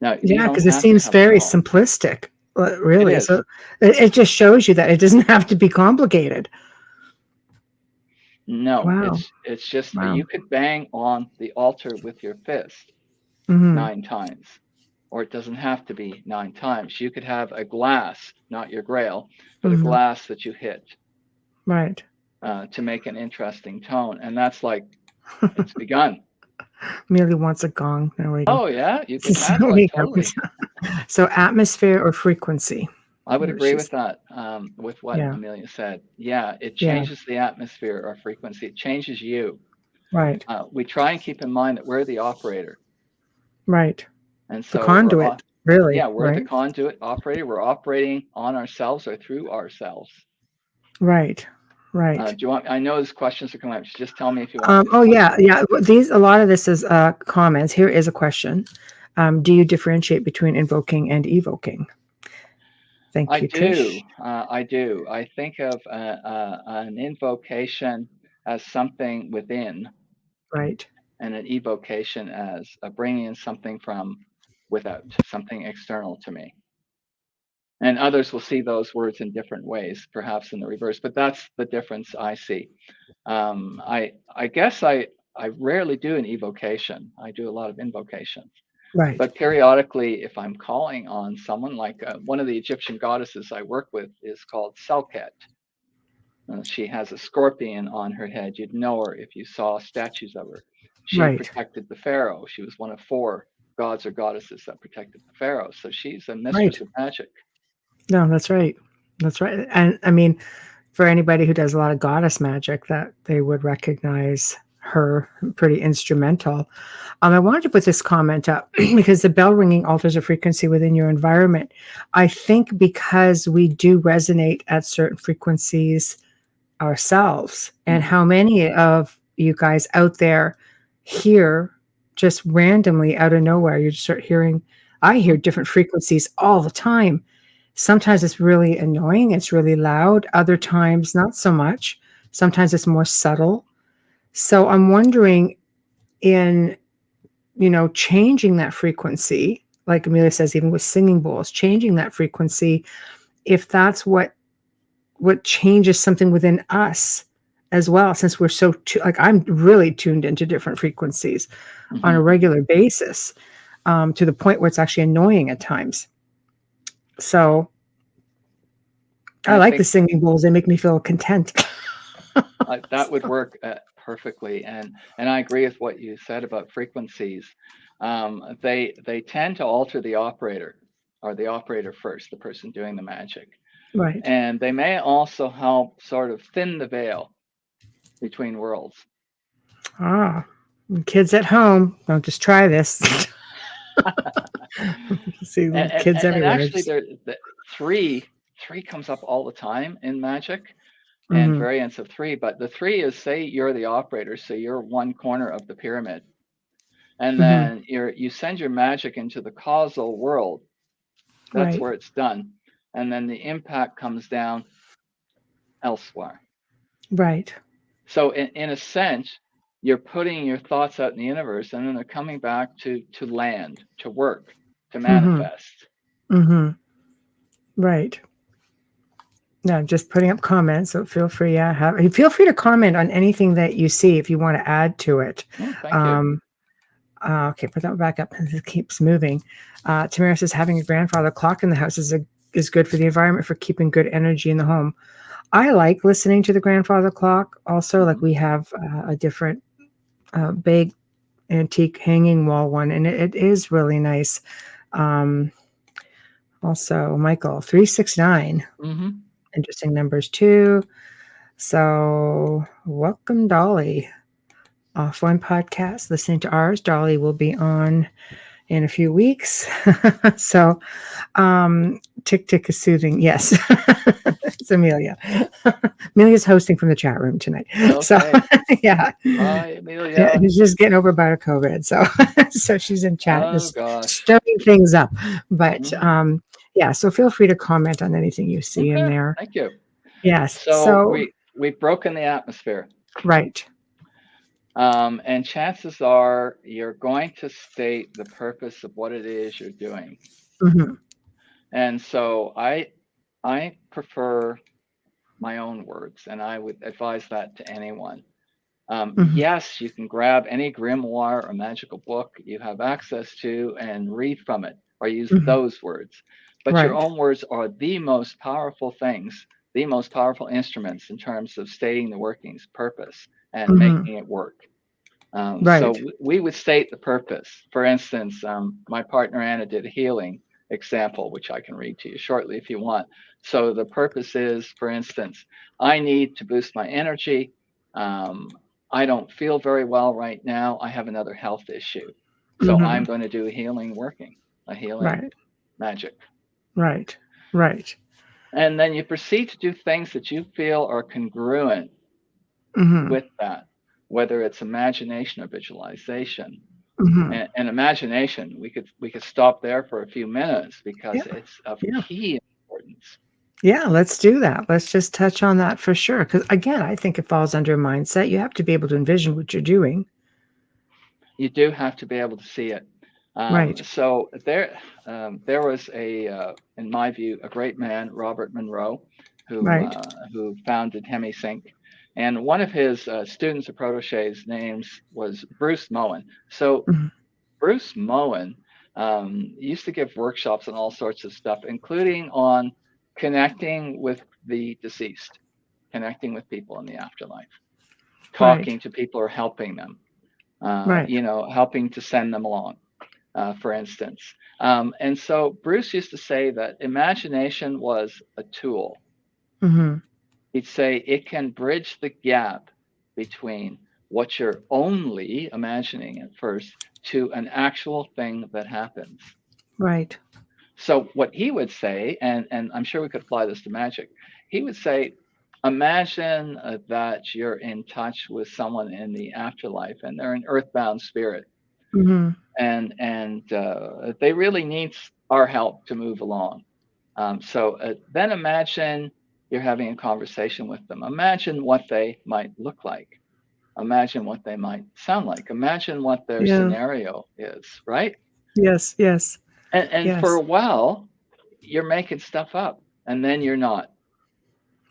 Now, you Yeah, don't because it have to seems have it very all. simplistic, It really. is. So it just shows you that it doesn't have to be complicated. No, Wow. it's just Wow. you could bang on the altar with your fist Hmm. 9 times, or it doesn't have to be 9 times. You could have a glass, not your grail, but a Hmm. glass that you hit Right. to make an interesting tone, and that's like it's begun. Merely wants a gong. There we go. Oh yeah, you could So have that we go. totally. So atmosphere or frequency. I would agree She's, with that, with what yeah. Amelia said. Yeah, it Yeah. changes the atmosphere or frequency. It changes you. Right. We try and keep in mind that we're the operator, Right. and The so conduit, really. we're the Right. conduit operator. We're operating on ourselves or through ourselves. Right. Right. Do you want? I know these questions are coming up. Just tell me if you want me to. Oh yeah. A lot of this is comments. Here is a question. Do you differentiate between invoking and evoking? Thank you, Trish. I do. I think of an invocation as something within, Right. and an evocation as bringing in something from without, something external to me. And others will see those words in different ways, perhaps in the reverse, but that's the difference I see. I guess I rarely do an evocation. I do a lot of invocations. Right. But periodically, if I'm calling on someone, like one of the Egyptian goddesses I work with is called Selket. She has a scorpion on her head. You'd know her if you saw statues of her. She Right. protected the pharaoh. She was one of 4 gods or goddesses that protected the pharaoh. So she's a mistress Right. of magic. No, that's right. That's right. And I mean, for anybody who does a lot of goddess magic, that they would recognize her, pretty instrumental. I wanted to put this comment up because the bell ringing alters a frequency within your environment. I think because we do resonate at certain frequencies ourselves, and how many of you guys out there hear just randomly out of nowhere, you just start hearing, I hear different frequencies all the time. Sometimes it's really annoying, it's really loud, other times not so much. Sometimes it's more subtle. So I'm wondering, in changing that frequency, like Amelia says, even with singing bowls, changing that frequency, if that's what changes something within us as well, since we're so like I'm really tuned into different frequencies on a regular basis, to the point where it's actually annoying at times. So I like the singing bowls. They make me feel content. That would work perfectly, and I agree with what you said about frequencies. They tend to alter the operator, or the operator first, the person doing the magic. Right. And they may also help sort of thin the veil between worlds. Kids at home, don't just try this. See kids everywhere. And actually, the three comes up all the time in magic, and variants of 3. But the 3 is, say you're the operator, so you're one corner of the pyramid, and then you send your magic into the causal world. That's where it's done, and then the impact comes down elsewhere. Right. So in a sense, you're putting your thoughts out in the universe, and then they're coming back to land, to work, to manifest. Right. No, I'm just putting up comments, so feel free. Feel free to comment on anything that you see if you want to add to it. Thank you. Okay, put that back up. It keeps moving. Tamara says having a grandfather clock in the house is good for the environment, for keeping good energy in the home. I like listening to the grandfather clock. Also, like we have a different big antique hanging wall one, and it is really nice. Also, Michael 369. Interesting numbers too. So, welcome, Dolly. Offline podcast, listening to ours. Dolly will be on in a few weeks. So, tick tick is soothing. Yes, it's Amelia. Amelia's hosting from the chat room tonight. Okay. So, yeah. Hi, Amelia. Yeah, she's just getting over about COVID, so she's in chat, just stirring things up. But yeah, so feel free to comment on anything you see in there. Thank you. Yes. So we've broken the atmosphere. Right. And chances are you're going to state the purpose of what it is you're doing. And so I prefer my own words, and I would advise that to anyone. Yes, you can grab any grimoire or magical book you have access to and read from it, or use those words. But your own words are the most powerful things, the most powerful instruments in terms of stating the workings, purpose, and making it work. So we would state the purpose. For instance, my partner Anna did a healing example, which I can read to you shortly if you want. So the purpose is, for instance, I need to boost my energy. I don't feel very well right now. I have another health issue. So I'm going to do a healing magic. Right. And then you proceed to do things that you feel are congruent Mm-hmm. with that, whether it's imagination or visualization. Mm-hmm. And imagination, we could stop there for a few minutes because Yeah. it's of Yeah. key importance. Yeah. Let's do that. Let's just touch on that for sure. Because again, I think it falls under mindset. You have to be able to envision what you're doing. You do have to be able to see it. Right. So there was in my view, a great man, Robert Monroe, Right. who founded HemiSync, and one of his students or proteges names was Bruce Moen. So Mhm. Bruce Moen used to give workshops on all sorts of stuff, including on connecting with the deceased, connecting with people in the afterlife, Right. talking to people or helping them, Right. helping to send them along, for instance. And so Bruce used to say that imagination was a tool. Mm-hmm. He'd say it can bridge the gap between what you're only imagining at first to an actual thing that happens. Right. So what he would say, and I'm sure we could apply this to magic, he would say, imagine that you're in touch with someone in the afterlife and they're an earthbound spirit, Mm-hmm. and they really need our help to move along. So then imagine you're having a conversation with them. Imagine what they might look like. Imagine what they might sound like. Imagine what their Yeah. scenario is, right? Yes. Yes. And for a Yes. while, you're making stuff up, and then you're not.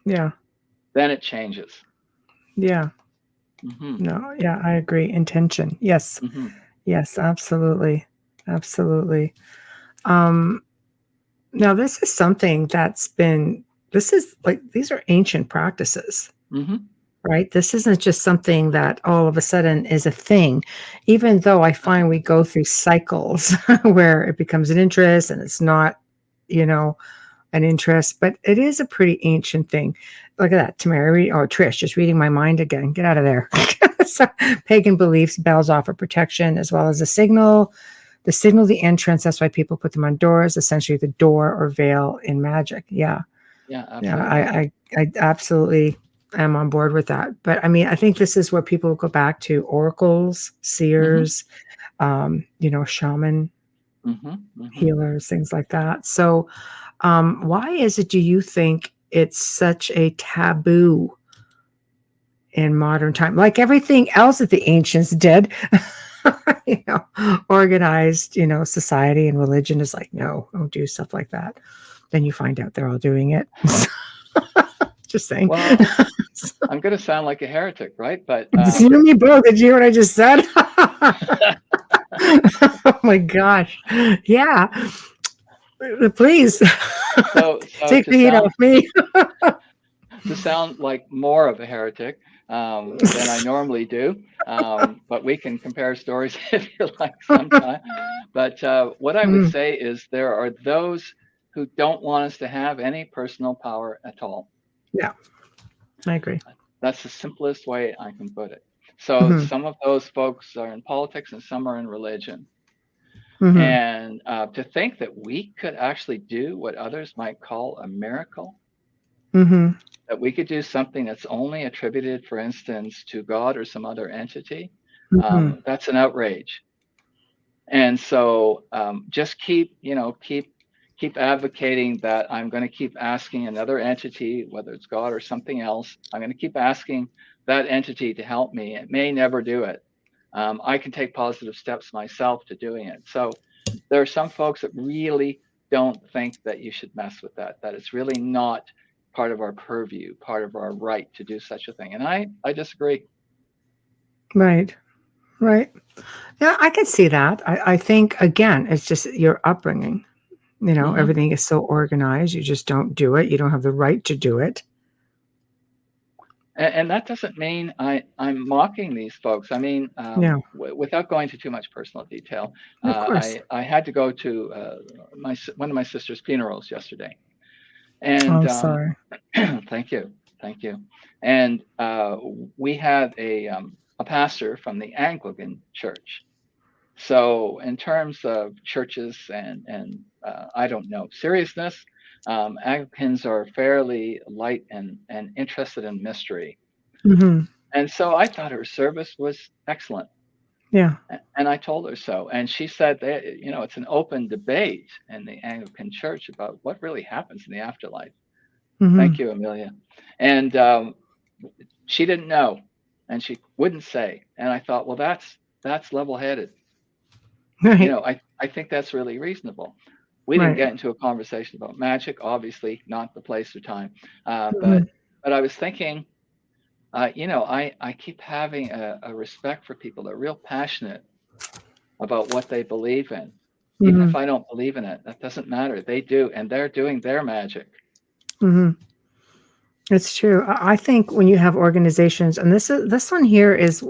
Yeah. Then it changes. Yeah. Hmm. No. Yeah. I agree. Intention. Yes. Hmm. Yes. Absolutely. Absolutely. Um, Now, this is something this is like, these are ancient practices, Hmm. right? This isn't just something that all of a sudden is a thing, even though I find we go through cycles where it becomes an interest and it's not, you know, an interest, but it is a pretty ancient thing. Look at that, Tamara. Trish, just reading my mind again. Get out of there. So, pagan beliefs, bells offer protection as well as a signal. The signal the entrance. That's why people put them on doors, essentially the door or veil in magic. Yeah. Yeah, Yeah. absolutely. I absolutely am on board with that. But I mean, I think this is where people go back to oracles, Hmm. seers, shaman, Hmm. Hmm. healers, things like that. So, why is it, do you think it's such a taboo in modern time? Like everything else that the ancients did, organized, society and religion is like, no, don't do stuff like that. Then you find out they're all doing it. Just saying. Well, I'm going to sound like a heretic, right? But You and me both. Did you hear what I just said? Oh my gosh. Yeah. Please so take the heat off me. to sound like more of a heretic than I normally do. But we can compare stories if you like sometime. But what I would Mm, say is there are those who don't want us to have any personal power at all. yeah, I agree. That's the simplest way I can put it. So Hmm. some of those folks are in politics and some are in religion. Hmm. And to think that we could actually do what others might call a miracle, Hmm. that we could do something that's only attributed, for instance, to God or some other entity, Hmm. that's an outrage. And so just keep advocating that I'm going to keep asking another entity, whether it's God or something else. I'm going to keep asking that entity to help me. It may never do it. I can take positive steps myself to doing it. So there are some folks that really don't think that you should mess with that. That it's really not part of our purview, part of our right to do such a thing. And I disagree. Right. Right. Yeah, I can see that. I think, again, it's just your upbringing. Hmm. Everything is so organized. You just don't do it. You don't have the right to do it. And that doesn't mean I'm mocking these folks. I mean, Yeah. without going into too much personal detail, Of course. I had to go to one of my sister's funerals yesterday, Oh, and I'm sorry. thank you, thank you. And we had a pastor from the Anglican Church. So in terms of churches and I don't know seriousness, Anglicans are fairly light and interested in mystery. Hmm. And so I thought her service was excellent. Yeah. And I told her so. And she said that, it's an open debate in the Anglican Church about what really happens in the afterlife. Thank Hmm. you, Amelia. And she didn't know, and she wouldn't say. And I thought, well, that's level-headed. Right. I think that's really reasonable. We didn't Right. get into a conversation about magic, obviously, not the place or time. Uh, Hmm. but but I was thinking, I keep having a respect for people that are real passionate about what they believe in. Even Hmm. if I don't believe in it, that doesn't matter. They do, and they're doing their magic. Hmm. It's true. I think when you have organizations, and this one here is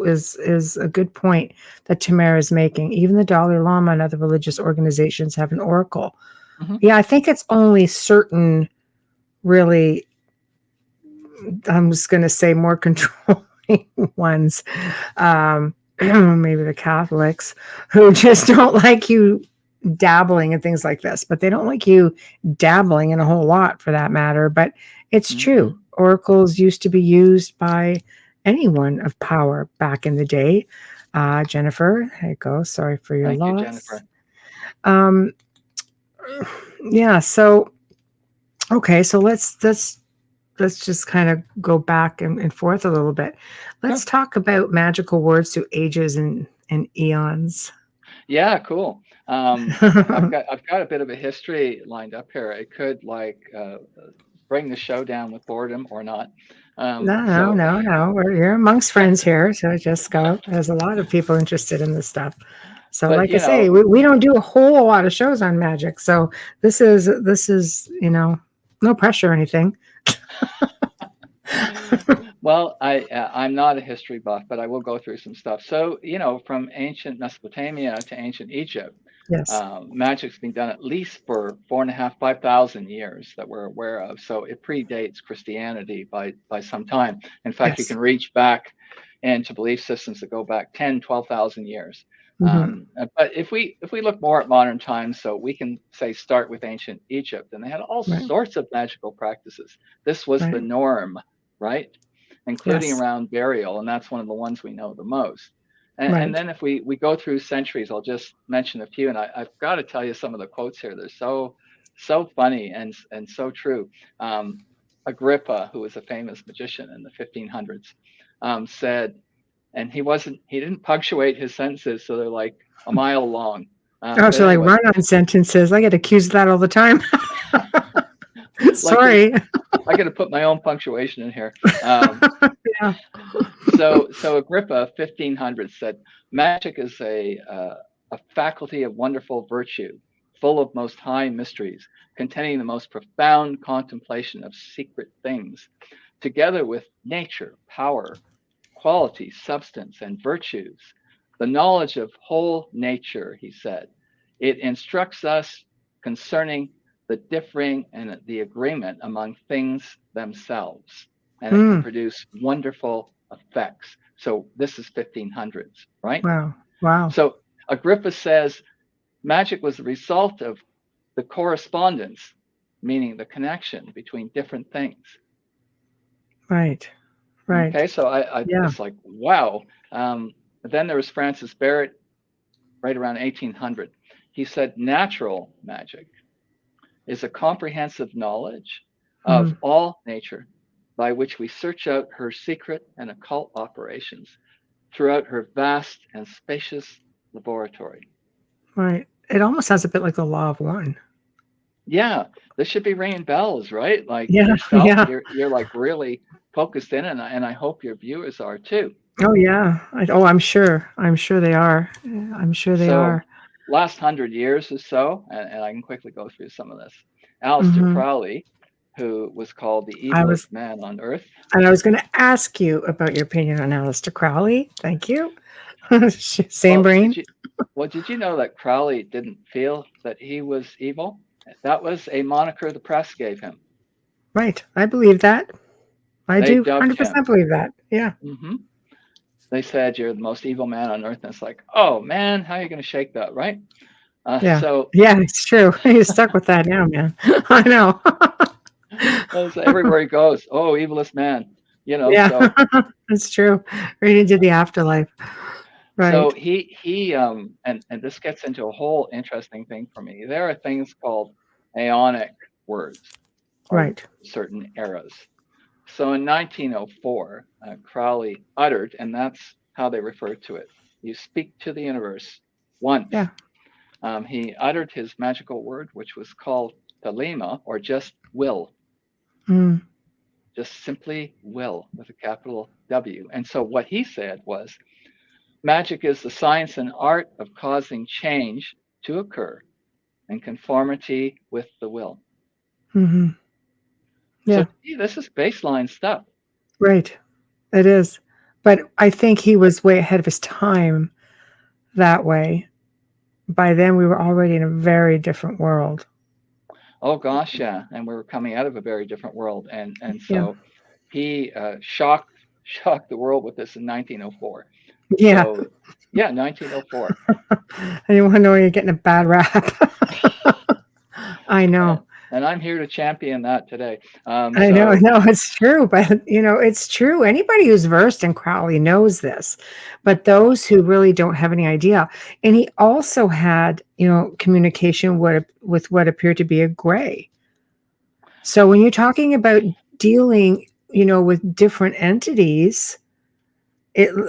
a good point that Tamara is making. Even the Dalai Lama and other religious organizations have an oracle. Hmm. Yeah, I think it's only certain, really, I'm just going to say more controlling ones, maybe the Catholics, who just don't like you dabbling in things like this, but they don't like you dabbling in a whole lot for that matter. But it's Hmm. true. Oracles used to be used by anyone of power back in the day. Jennifer, there you go. Sorry for your Thank you, loss. Jennifer. Um, yeah. So okay. So let's just kind of go back and forth a little bit. Let's Sure. talk about magical words through ages and eons. Yeah, cool. I've got a bit of a history lined up here. It could bring the show down with boredom or not. No, no, So, no, no. You're amongst friends here, so just go. There's a lot of people interested in this stuff. So, but like I say, we don't do a whole lot of shows on magic. So this is no pressure or anything. well, I'm not a history buff, but I will go through some stuff. So, from ancient Mesopotamia to ancient Egypt, Yes, magic's been done at least for 4.5, 5,000 years that we're aware of. So it predates Christianity by some time. In fact, you yes. can reach back into belief systems that go back 10, 12,000 years. Hmm. But if we look more at modern times, so we can say start with ancient Egypt, and they had all Right, sorts of magical practices. This was the right. norm, right? Including Yes, around burial, and that's one of the ones we know the most. And right. then if we go through centuries, I'll just mention a few, and I've got to tell you some of the quotes here. They're so funny and so true. Agrippa, who was a famous magician in the 1500s, said, and he didn't punctuate his sentences, so they're like a mile long. Oh, But so like anyway, run-on sentences. I get accused of that all the time. like this, Sorry. I got to put my own punctuation in here. Yeah. So Agrippa, 1500, said, "Magic is a faculty of wonderful virtue, full of most high mysteries, containing the most profound contemplation of secret things, together with nature, power, quality, substance, and virtues, the knowledge of whole nature," he said. "It instructs us concerning the differing and the agreement among things themselves, and it can Mm, produce wonderful effects." So this is 1500s, right? wow. Wow. So Agrippa says magic was the result of the correspondence, meaning the connection between different things. Right. Right. Okay, so I Yeah. it's like, wow. But then there was Francis Barrett right around 1800. He said natural magic is a comprehensive knowledge of Mm, all nature by which we search out her secret and occult operations throughout her vast and spacious laboratory. right. It almost sounds a bit like the law of one. Yeah, this should be ringing bells, right? Like Yeah. yourself, Yeah. you're like really focused in, and I hope your viewers are too. Oh, yeah. I'm sure. I'm sure they are. I'm sure they So are. last 100 years or so, and I can quickly go through some of this. Alistair Hmm. Crowley, who was called the I was, evilest man on earth. and I was going to ask you about your opinion on Alistair Crowley. Thank you. Same Well, brain. did you know that Crowley didn't feel that he was evil? That was a moniker the press gave him. Right. I believe that. I They do dubbed him. 100% believe that. Yeah. Hmm. They said you're the most evil man on earth, and it's like, oh man, how are you going to shake that, right? Yeah. So Yeah, it's true. He's stuck with that now, man. I know. everywhere he goes, oh, evilest man, Yeah, so it's true. Right into the afterlife. so Right. and this gets into a whole interesting thing for me. There are things called aeonic words or Right. certain eras. So in 1904, Crowley uttered, and that's how they refer to it. You speak to the universe once. Yeah. He uttered his magical word, which was called Thelema, or just will, Mm. just simply will with a capital W. And so what he said was, magic is the science and art of causing change to occur in conformity with the will. Hmm. So Yeah. this is baseline stuff. Right. It is. But I think he was way ahead of his time that way. By then, we were already in a very different world. Oh gosh, yeah, and we were coming out of a very different world, and Yeah. so he shocked the world with this in 1904. Yeah. So yeah, 1904. And you want to know you're getting a bad rap. I And, know. and I'm here to champion that today. I know, So no, it's true, but it's true. Anybody who's versed in Crowley knows this, but those who really don't have any idea. And he also had, communication with what appeared to be a gray. So when you're talking about dealing, with different entities,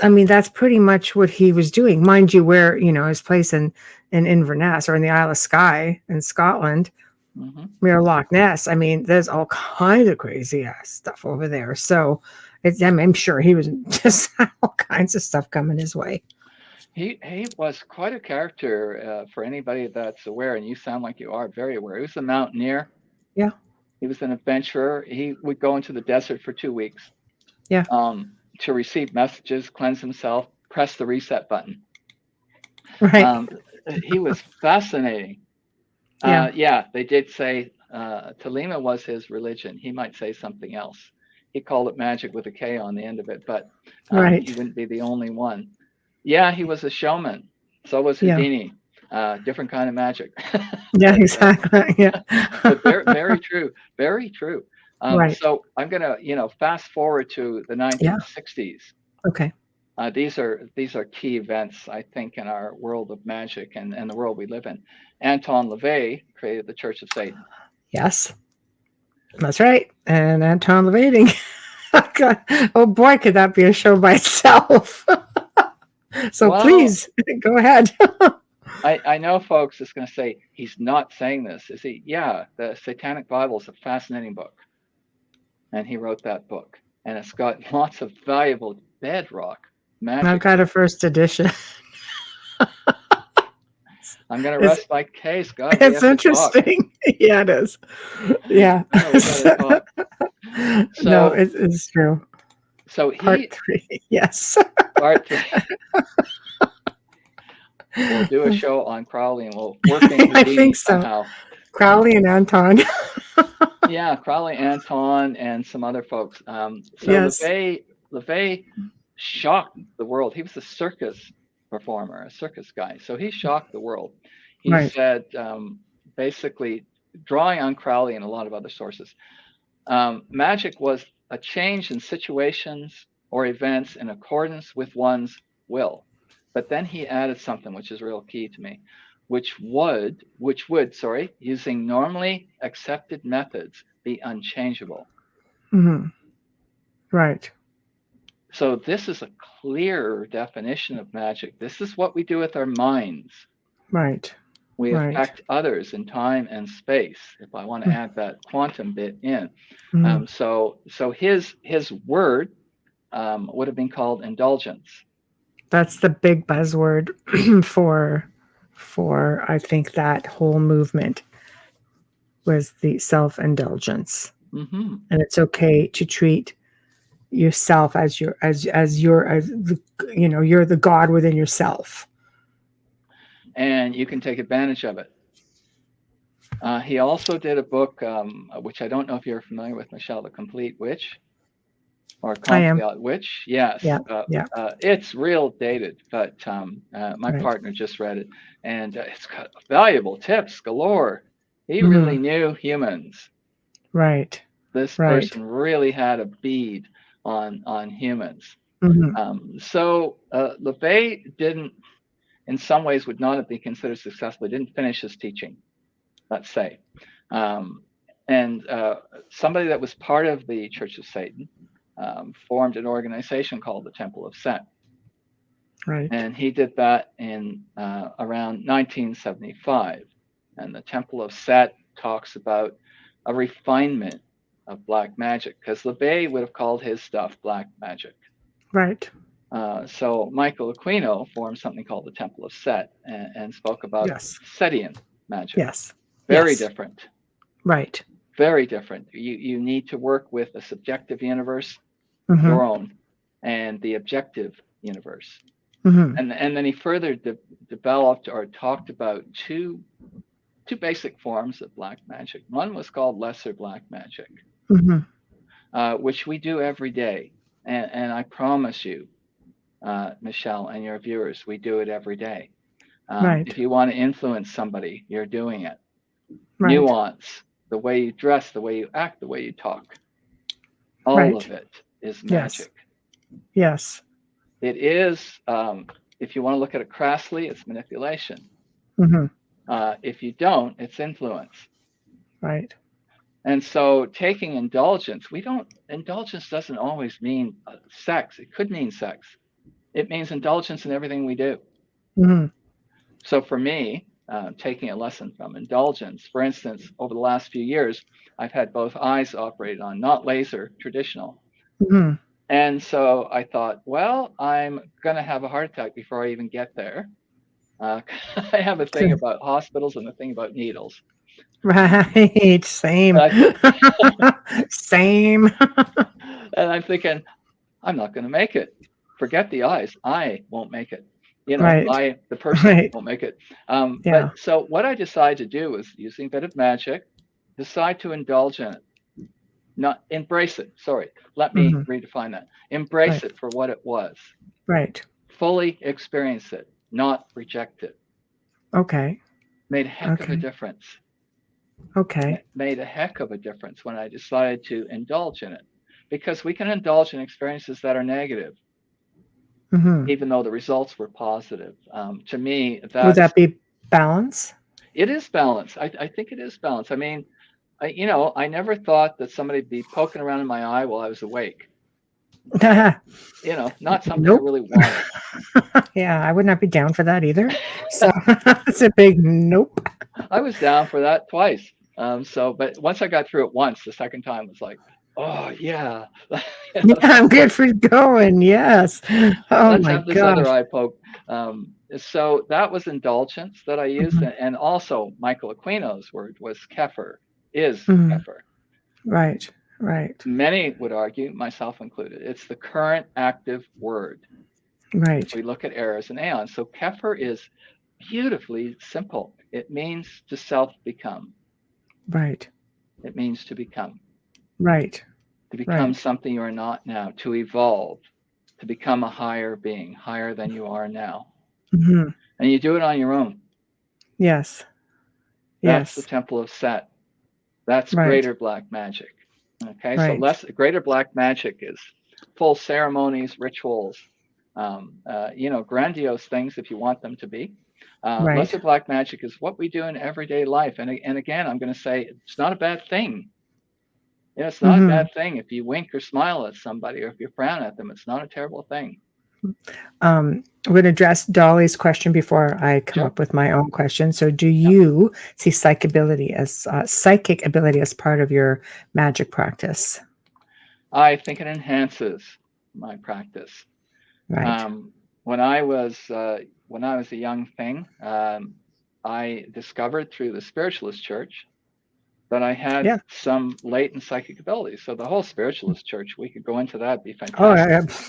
I mean, that's pretty much what he was doing. Mind you, where, his place in Inverness or in the Isle of Skye in Scotland, mhm. near Loch Ness. I mean, there's all kinds of crazy ass stuff over there. So I'm sure he was just all kinds of stuff coming his way. He was quite a character for anybody that's aware, and you sound like you are very aware. He was a mountaineer. Yeah. He was an adventurer. He would go into the desert for 2 weeks Yeah. to receive messages, cleanse himself, press the reset button. Right. Um, he was fascinating. Yeah. Yeah, they did say Thelema was his religion. He might say something else. He called it magic with a K on the end of it, but he Right. wouldn't be the only one. Yeah, he was a showman. So was Yeah. Houdini. Different kind of magic. Yeah, but exactly. Yeah. but very, very true. Very true. Right. So I'm gonna, fast forward to the Yeah. 1960s. Okay. These are key events, I think, in our world of magic and the world we live in. Anton Lavey created the Church of Satan. Yes. That's right. And Anton Lavey. Oh boy, could that be a show by itself. So Well, please go ahead. I know folks is going to say he's not saying this. Is he? Yeah, the Satanic Bible is a fascinating book, and he wrote that book, and it's got lots of valuable bedrock I've magic. got a first edition. I'm going to It's, rest my case. God, we it's have to talk. interesting. Yeah, it is. Yeah. Oh, we got to talk. No, So, it's true. so Part he 3. Yes. part 3. We'll do a show on Crowley, and we'll work in I Houdini think so. somehow. Crowley and Anton. Yeah, Crowley, Anton, and some other folks. So Yes. LeVay shocked the world. He was a circus performer, a circus guy. So he shocked the world. He Right. said, basically, drawing on Crowley and a lot of other sources, magic was a change in situations or events in accordance with one's will. But then he added something which is real key to me, which would, using normally accepted methods, be unchangeable. Hmm. Right. So this is a clear definition of magic. This is what we do with our minds. Right. We Right. affect others in time and space. If I want to add that quantum bit in, Mm. so his word would have been called indulgence. That's the big buzzword for I think that whole movement was the self-indulgence. Mm-hmm. And it's okay to treat yourself as you're the God within yourself. And you can take advantage of it. He also did a book, which I don't know if you're familiar with, Michelle, The Complete Witch. or I am. confiat, which, yes, Yeah. Yeah. it's real dated, but my Right. partner just read it, and it's got valuable tips galore. He Hmm. really knew humans. Right. This Right. person really had a bead on humans. Hmm. So Lavey didn't, in some ways, would not have been considered successful. He didn't finish his teaching, let's say. Um, and somebody that was part of the Church of Satan formed an organization called the Temple of Set. Right. And he did that in around 1975. And the Temple of Set talks about a refinement of black magic, because Lavey would have called his stuff black magic. Right. So Michael Aquino formed something called the Temple of Set and spoke about Yes. Setian magic. Yes. Very Yes. different. Right. Very different. You need to work with a subjective universe, Hmm. your own, and the objective universe. Hmm. And then he further developed or talked about two basic forms of black magic. One was called lesser black magic, Hmm. which we do every day. And I promise you, Michelle and your viewers, we do it every day. Right. If you want to influence somebody, you're doing it. Right. Nuance, the way you dress, the way you act, the way you talk. All Right. of it is Yes. magic. Yes. It is, if you want to look at it crassly, it's manipulation. Hmm. If you don't, it's influence. Right. And so taking indulgence, indulgence doesn't always mean sex. It could mean sex. It means indulgence in everything we do. Hmm. So for me, taking a lesson from indulgence, for instance, over the last few years, I've had both eyes operated on, not laser, traditional. Hmm. And so I thought, well, I'm going to have a heart attack before I even get there. I have a thing about hospitals and a thing about needles. Right. Same. Same. And I'm thinking, I'm not going to make it. Forget the eyes. I won't make it. Right. The person Right. won't make it. Yeah. But so what I decided to do was, using a bit of magic, decide to indulge in it. Not embrace it. Sorry. Let me redefine that. Embrace it for what it was. Right. Fully experience it, not reject it. Okay. Made a heck of a difference. Okay. Made a heck of a difference when I decided to indulge in it. Because we can indulge in experiences that are negative, even though the results were positive. To me, Would that be balance? It is balance. I think it is balance. I mean, I never thought that somebody'd be poking around in my eye while I was awake. Not something I really wanted. Yeah, I would not be down for that either. So it's a big nope. I was down for that twice. But once I got through it once, the second time was like, oh yeah. Yeah, I'm good for going. Yes. Oh Let's my have this gosh. other eye poke. So that was indulgence that I used, and also Michael Aquino's word was kefir, is kefir. Right. Right. Many would argue, myself included, it's the current active word. Right. If we look at eras and aeons. So kefir is beautifully simple. It means to self-become. Right. It means to become. Right. To become something you are not now. To evolve. To become a higher being, higher than you are now. And you do it on your own. Yes. That's the Temple of Set. That's greater black magic. Okay, so greater black magic is full ceremonies, rituals, grandiose things if you want them to be. Lesser black magic is what we do in everyday life. And again, I'm going to say it's not a bad thing. It's not a bad thing if you wink or smile at somebody, or if you frown at them. It's not a terrible thing. I'm going to address Dolly's question before I come up with my own question. So, do you see psychic ability as part of your magic practice? I think it enhances my practice. Right. When I was a young thing, I discovered through the spiritualist church that I had some latent psychic abilities. So the whole spiritualist church, we could go into that. It'd be fantastic.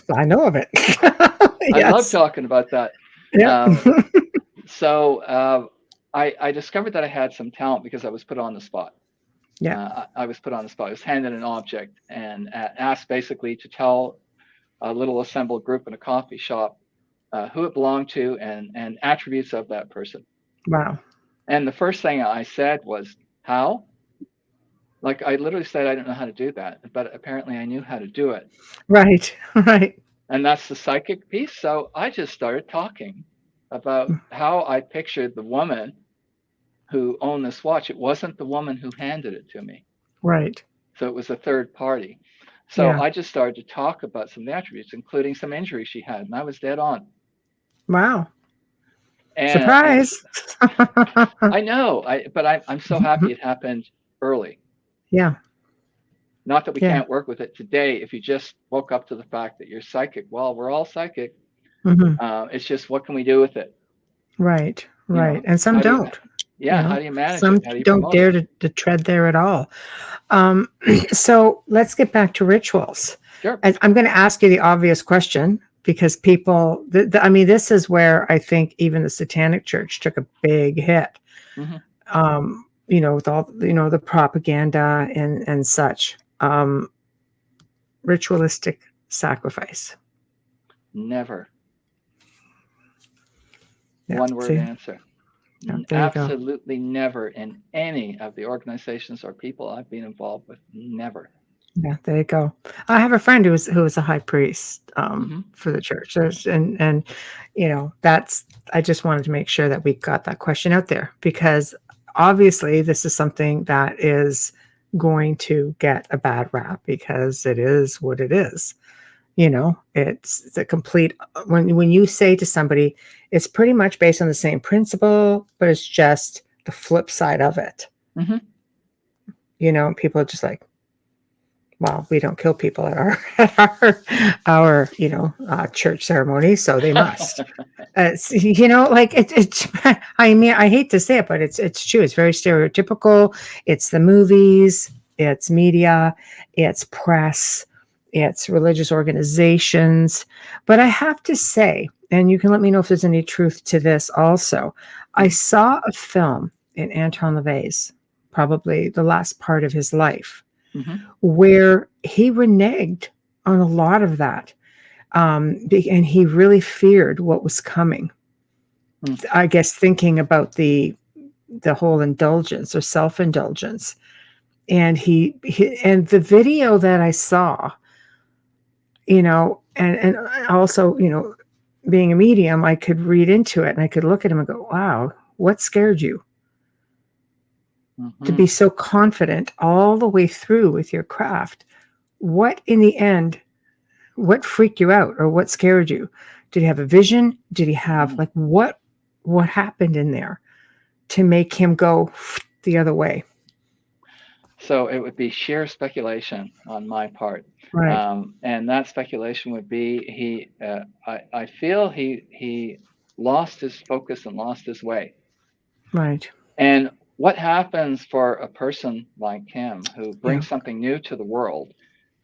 Oh, I know of it. I love talking about that. Yeah. So I discovered that I had some talent because I was put on the spot. I was put on the spot. I was handed an object and asked basically to tell a little assembled group in a coffee shop who it belonged to and attributes of that person. Wow. And the first thing I said was, how? Like I literally said, I don't know how to do that, but apparently I knew how to do it. Right. Right. And that's the psychic piece. So I just started talking about how I pictured the woman who owned this watch. It wasn't the woman who handed it to me. Right. So it was a third party. So Yeah. I just started to talk about some of the attributes, including some injuries she had, and I was dead on. Wow. And Surprise. I know, but I'm so happy it happened early. Yeah. Not that we Yeah. can't work with it today. If you just woke up to the fact that you're psychic, well, we're all psychic. Hmm. It's just what can we do with it? Right. You Right. know, And some how do you, don't. yeah, how do you manage Some it? How do you don't promote dare it? to tread there at all. Um, so let's get back to rituals. Sure. And I'm going to ask you the obvious question because people, I mean, this is where I think even the Satanic Church took a big hit. With all, the propaganda and such. Ritualistic sacrifice. Never. Yeah, One word see? answer. Yeah, there you go. Absolutely never in any of the organizations or people I've been involved with. Never. Yeah, there you go. I have a friend who was a high priest for the church, and that's. I just wanted to make sure that we got that question out there because obviously this is something that is going to get a bad rap because it is what it is. It's the complete. When you say to somebody, it's pretty much based on the same principle, but it's just the flip side of it. Mm-hmm. People are just like, well, we don't kill people at our church ceremony, so they must. It's. I mean, I hate to say it, but it's true. It's very stereotypical. It's the movies, it's media, it's press, it's religious organizations. But I have to say, and you can let me know if there's any truth to this. Also, I saw a film in Anton Lavey's, probably the last part of his life, where he reneged on a lot of that. And he really feared what was coming. I guess thinking about the whole indulgence or self-indulgence. And he and the video that I saw, and also, being a medium, I could read into it and I could look at him and go, wow, what scared you? To be so confident all the way through with your craft. What in the end, what freaked you out or what scared you? Did he have a vision? Did he have what happened in there to make him go the other way? So it would be sheer speculation on my part. Right. And that speculation would be I feel he lost his focus and lost his way. Right. And what happens for a person like him who brings something new to the world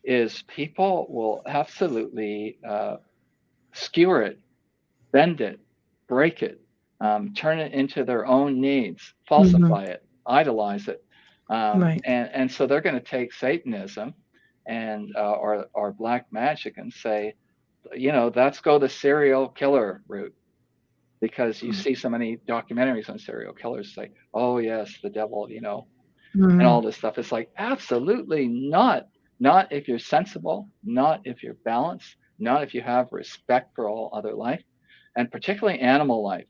is people will absolutely skewer it, bend it, break it, turn it into their own needs, falsify it, idolize it. Right. And so they're going to take Satanism and or black magic and say, let's go the serial killer route. Because you see so many documentaries on serial killers say, oh, yes, the devil, and all this stuff. It's like, absolutely not. Not if you're sensible, not if you're balanced, not if you have respect for all other life, and particularly animal life.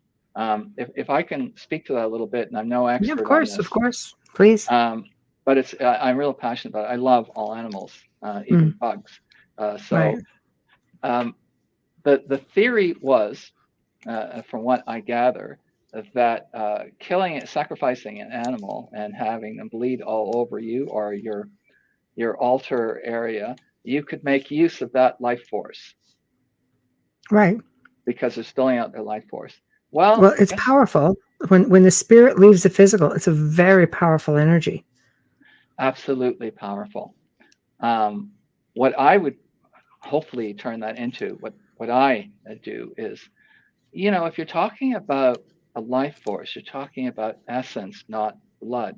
If I can speak to that a little bit, and I'm no expert on this. Of course. Please. But I'm real passionate about it. I love all animals, even bugs. Right. The theory was, from what I gather, that sacrificing an animal and having them bleed all over you or your altar area, you could make use of that life force. Right. Because they're spilling out their life force. Well, it's powerful. When the spirit leaves the physical, it's a very powerful energy. Absolutely powerful. What I would hopefully turn that into, what I do is, if you're talking about a life force, you're talking about essence, not blood.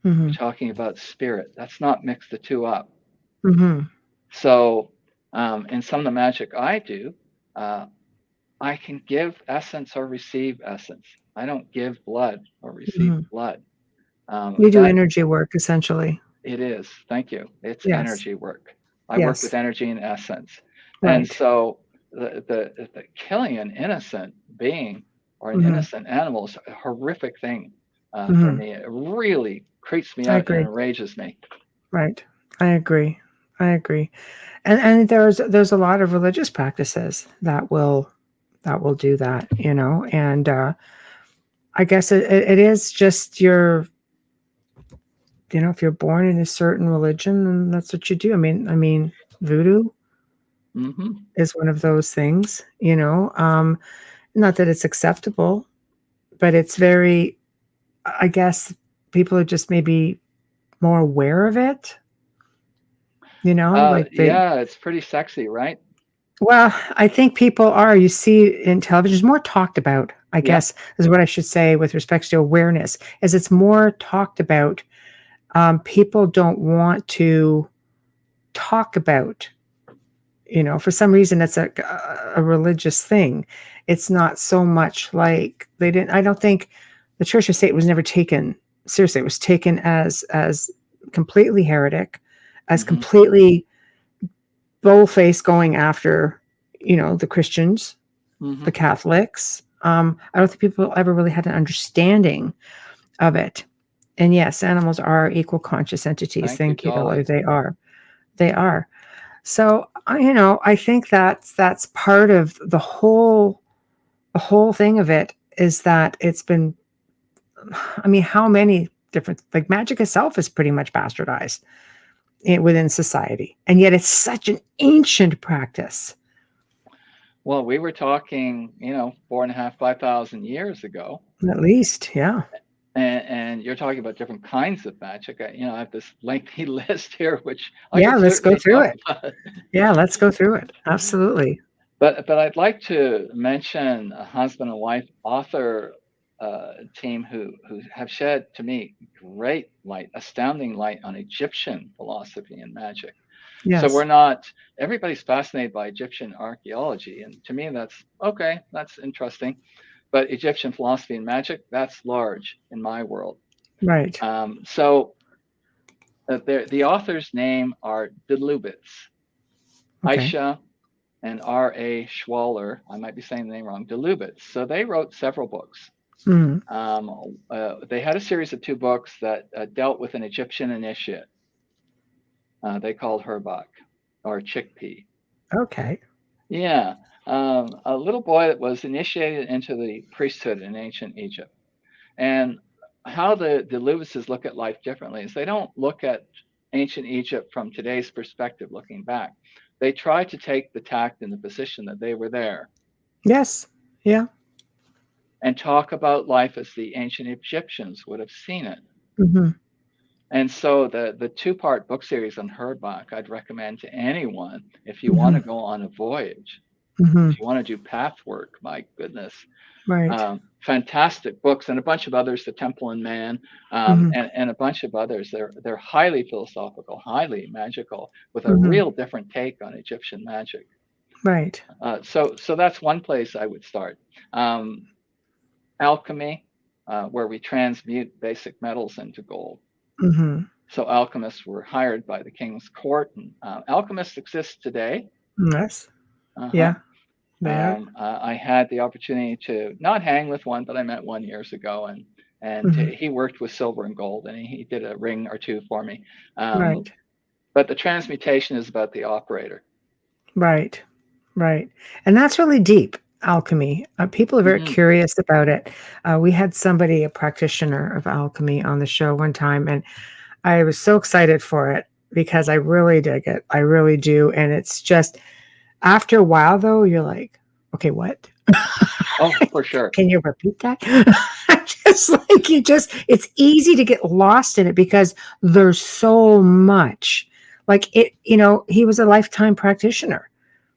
Mm-hmm. You're talking about spirit. Let's not mix the two up. Mm-hmm. So, in some of the magic I do, I can give essence or receive essence. I don't give blood or receive Mm-hmm. blood. You do That energy work essentially. it is. Thank you. It's Yes. energy work. I work with Yes. energy and essence, and Right. so the killing an innocent being or an Mm-hmm. innocent animal is a horrific thing for Mm-hmm. me. It really creeps me I out and agree. enrages me. Right. I agree. I agree. And there's a lot of religious practices that will do that, you know. And I guess it is just your, you know, if you're born in a certain religion, then that's what you do. I mean, voodoo Hmm. is one of those things, you know. Not that it's acceptable, but it's very, I guess people are just maybe more aware of it, you know, like they, Yeah, it's pretty sexy, right? well, I think people are, you see in television, it's more talked about, I Yeah. guess, is what I should say with respect to awareness, is it's more talked about. People don't want to talk about, you know, for some reason it's a religious thing. It's not so much like they didn't, I don't think the church or state was never taken seriously. It was taken as completely heretic, as Hmm. completely bold-faced going after, you know, the Christians, Hmm. the Catholics. I don't think people ever really had an understanding of it. And yes, animals are equal conscious entities. Thank you, Thank you, Dolly. Dolly. They are. They are. So, you know, I think that's part of the whole thing of it is that it's been. I mean, how many different, like magic itself is pretty much bastardized within society, and yet it's such an ancient practice. Well, we were talking, 4.5, 5,000 years ago, At least, yeah. and you're talking about different kinds of magic. I have this lengthy list here, which I Yeah, could let's go certainly through talk it. about. Yeah, let's go through it. Absolutely. But I'd like to mention a husband and wife author team who have shed to me great light, astounding light on Egyptian philosophy and magic. So we're Yes. not, everybody's fascinated by Egyptian archaeology. And to me, that's okay, that's interesting. But Egyptian philosophy and magic, that's large in my world. Right. The author's name are the Lubitz, Okay. Aisha and R.A. Schwaller. I might be saying the name wrong, de Lubitz. So they wrote several books. Mm. They had a series of two books that dealt with an Egyptian initiate. They called her Buck or Chickpea. Okay. Yeah, a little boy that was initiated into the priesthood in ancient Egypt. And how the Lewises look at life differently is they don't look at ancient Egypt from today's perspective, looking back. They try to take the tact and the position that they were there Yes. Yeah. and talk about life as the ancient Egyptians would have seen it. Hmm. And so the two-part book series on Herbach, I'd recommend to anyone if you want Hmm. to go on a voyage, Hmm. if you want to do path work, my goodness. Right. Fantastic books and a bunch of others, The Temple and Man, Hmm. and a bunch of others. They're highly philosophical, highly magical, with a Hmm. real different take on Egyptian magic. Right. So that's one place I would start. Um, Alchemy, where we transmute basic metals into gold. Hmm. So alchemists were hired by the king's court, and alchemists exist today. Yes. Uh-huh. Yeah. They are. I had the opportunity to not hang with one, but I met one years ago, and Hmm. he worked with silver and gold, and he did a ring or two for me. Right. But the transmutation is about the operator. Right. Right. And that's really deep, alchemy. People are very Hmm. curious about it. We had somebody, a practitioner of alchemy, on the show one time, and I was so excited for it because I really dig it. I really do. And it's just, after a while, though, you're like, okay, what? Oh, for sure. Can you repeat that? Just like it's easy to get lost in it because there's so much. Like it, you know, he was a lifetime practitioner.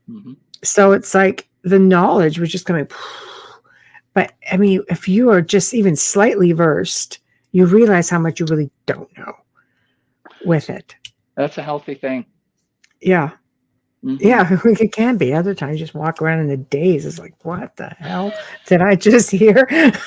Hmm. So it's like the knowledge was just coming. But I mean, if you are just even slightly versed, you realize how much you really don't know with it. That's a healthy thing. Yeah. Mm-hmm. Yeah, it can be. Other times, you just walk around in a daze. It's like, what the hell did I just hear? But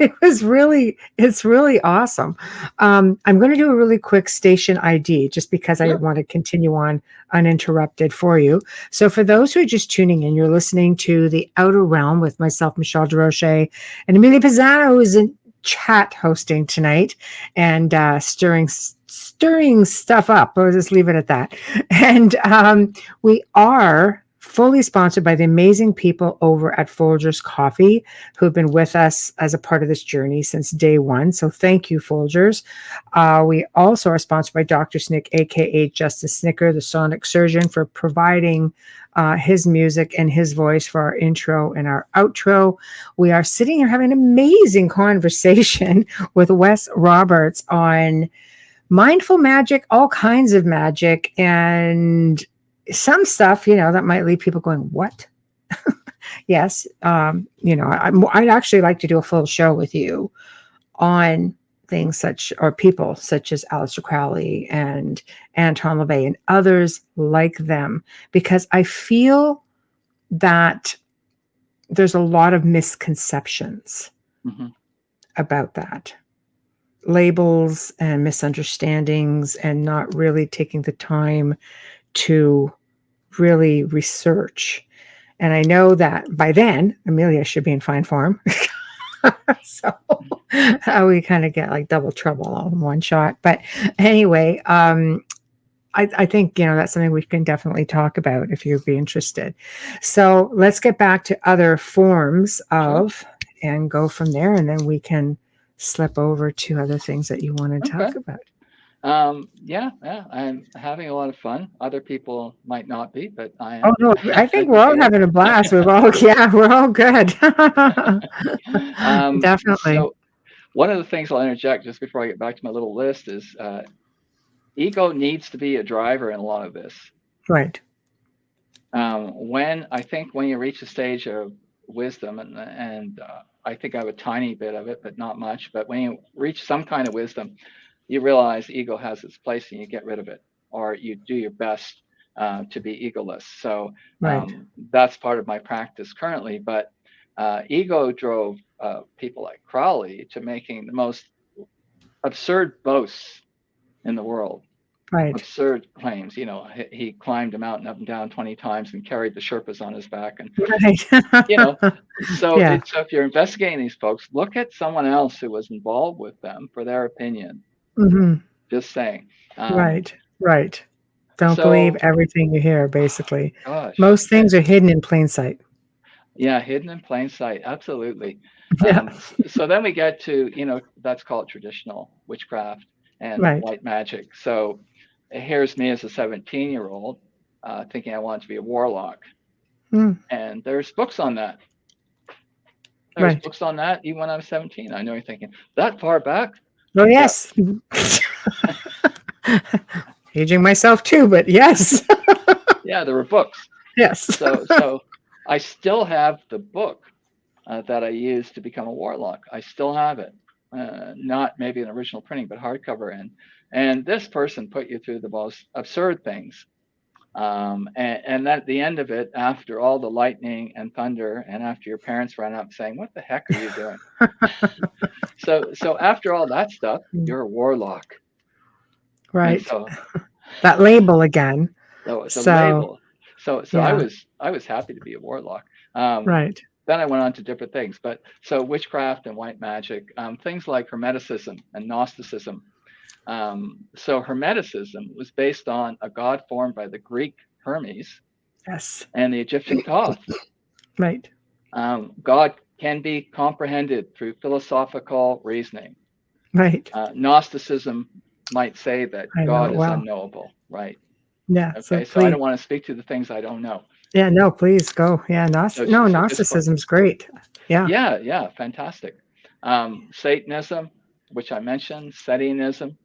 it's really awesome. I'm going to do a really quick station ID just because I Sure. want to continue on uninterrupted for you. So, for those who are just tuning in, you're listening to The Outer Realm with myself, Michelle DeRoche, and Amelia Pisano, who is in chat hosting tonight and stirring stuff up. We'll just leave it at that. And we are fully sponsored by the amazing people over at Folgers Coffee, who have been with us as a part of this journey since day one. So thank you, Folgers. We also are sponsored by Dr. Snick, aka Justice Snicker, the sonic surgeon, for providing his music and his voice for our intro and our outro. We are sitting here having an amazing conversation with Wes Roberts on mindful magic, all kinds of magic, and some stuff, that might leave people going, what? Yes. I'd actually like to do a full show with you on people such as Alistair Crowley and Anton Lavey and others like them, because I feel that there's a lot of misconceptions Mm-hmm. about that. Labels and misunderstandings, and not really taking the time to really research. And I know that by then Amelia should be in fine form. So we kind of get like double trouble all in one shot. But anyway, I think, that's something we can definitely talk about if you'd be interested. So let's get back to other forms of and go from there. And then we can slip over to other things that you want to talk about. Yeah, I'm having a lot of fun. Other people might not be, but I am. Oh no, I think we're all having a blast. We're all good. Definitely. So one of the things I'll interject just before I get back to my little list is ego needs to be a driver in a lot of this. Right. When you reach a stage of wisdom, and I think I have a tiny bit of it, but not much. But when you reach some kind of wisdom, you realize ego has its place and you get rid of it, or you do your best to be egoless. So that's part of my practice currently. But ego drove people like Crowley to making the most absurd boasts in the world. Right. Absurd claims. He climbed a mountain up and down 20 times and carried the Sherpas on his back. And, so if you're investigating these folks, look at someone else who was involved with them for their opinion. Mm-hmm. Just saying. Right. Don't believe everything you hear, basically. Gosh. Most things are hidden in plain sight. Yeah, hidden in plain sight. Absolutely. Yeah. So then we get to, that's called traditional witchcraft and white magic. So here's me as a 17-year-old thinking I want to be a warlock. And there's books on that. There's books on that even when I was 17. I know you're thinking, that far back? Oh, yes. Aging myself too, but yes. Yeah, there were books. Yes. So I still have the book that I used to become a warlock. I still have it. Not maybe an original printing, but hardcover. And this person put you through the most absurd things. And at the end of it, after all the lightning and thunder, and after your parents ran up saying, "What the heck are you doing?" So after all that stuff, you're a warlock. Right. So, that label again. It's a label. So I was happy to be a warlock. Then I went on to different things. But so witchcraft and white magic, things like Hermeticism and Gnosticism. So Hermeticism was based on a god formed by the Greek Hermes, and the Egyptian Thoth. Right. God can be comprehended through philosophical reasoning. Right. Gnosticism might say that God is unknowable. Right. Yeah. Okay. So I don't want to speak to the things I don't know. Yeah. No, please go. Yeah. Gnosticism's great. Yeah. Yeah. Fantastic. Satanism, which I mentioned, Setianism.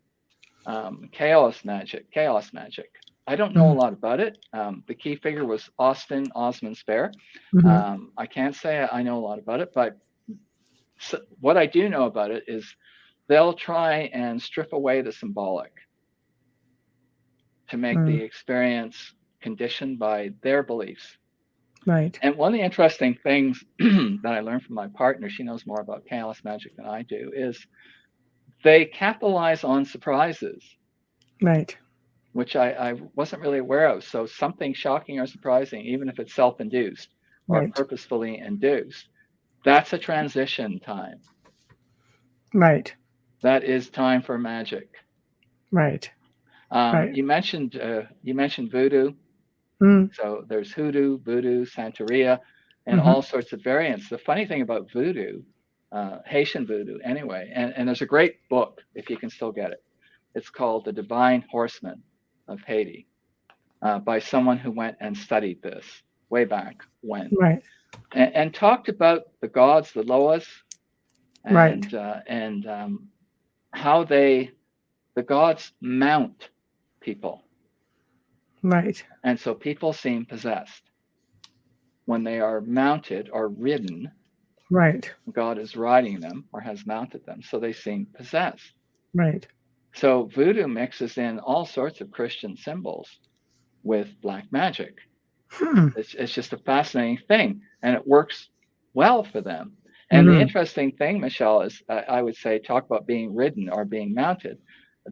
Chaos magic. I don't know a lot about it. The key figure was Austin Osman Spare. I can't say I know a lot about it, but So what I do know about it is they'll try and strip away the symbolic to make the experience conditioned by their beliefs. Right. And one of the interesting things that I learned from my partner, she knows more about chaos magic than I do, is they capitalize on surprises, Right. which I wasn't really aware of. So something shocking or surprising, even if it's self-induced or Right. purposefully induced, that's a transition time. Right. That is time for magic. Right. Right. You mentioned voodoo. Mm. So there's hoodoo, voodoo, Santeria, and all sorts of variants. The funny thing about voodoo, Haitian voodoo anyway, and there's a great book, if you can still get it. It's called The Divine Horsemen of Haiti, by someone who went and studied this way back when, Right. and talked about the gods, the Loas, Right. and how the gods mount people. Right. And so people seem possessed. When they are mounted or ridden, Right. God is riding them or has mounted them, so they seem possessed. Right. So voodoo mixes in all sorts of Christian symbols with black magic. It's just a fascinating thing, and it works well for them. And the interesting thing, Michelle, is I would say talk about being ridden or being mounted.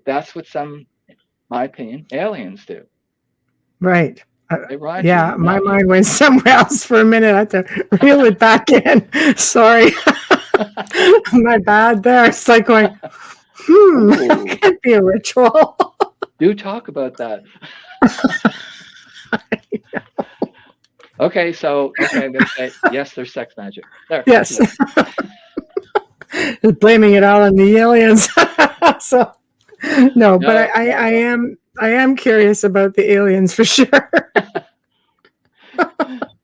That's what some, in my opinion, aliens do. Right. They ride you Yeah, and my mount you. mind went somewhere else for a minute. I had to reel it back in. Sorry. My bad there. It's like going, Ooh, that could be a ritual. do talk about that. Okay, I'm going to say yes. There's sex magic. There. Yes. Blaming it all on the aliens. So no, but I am curious about the aliens for sure.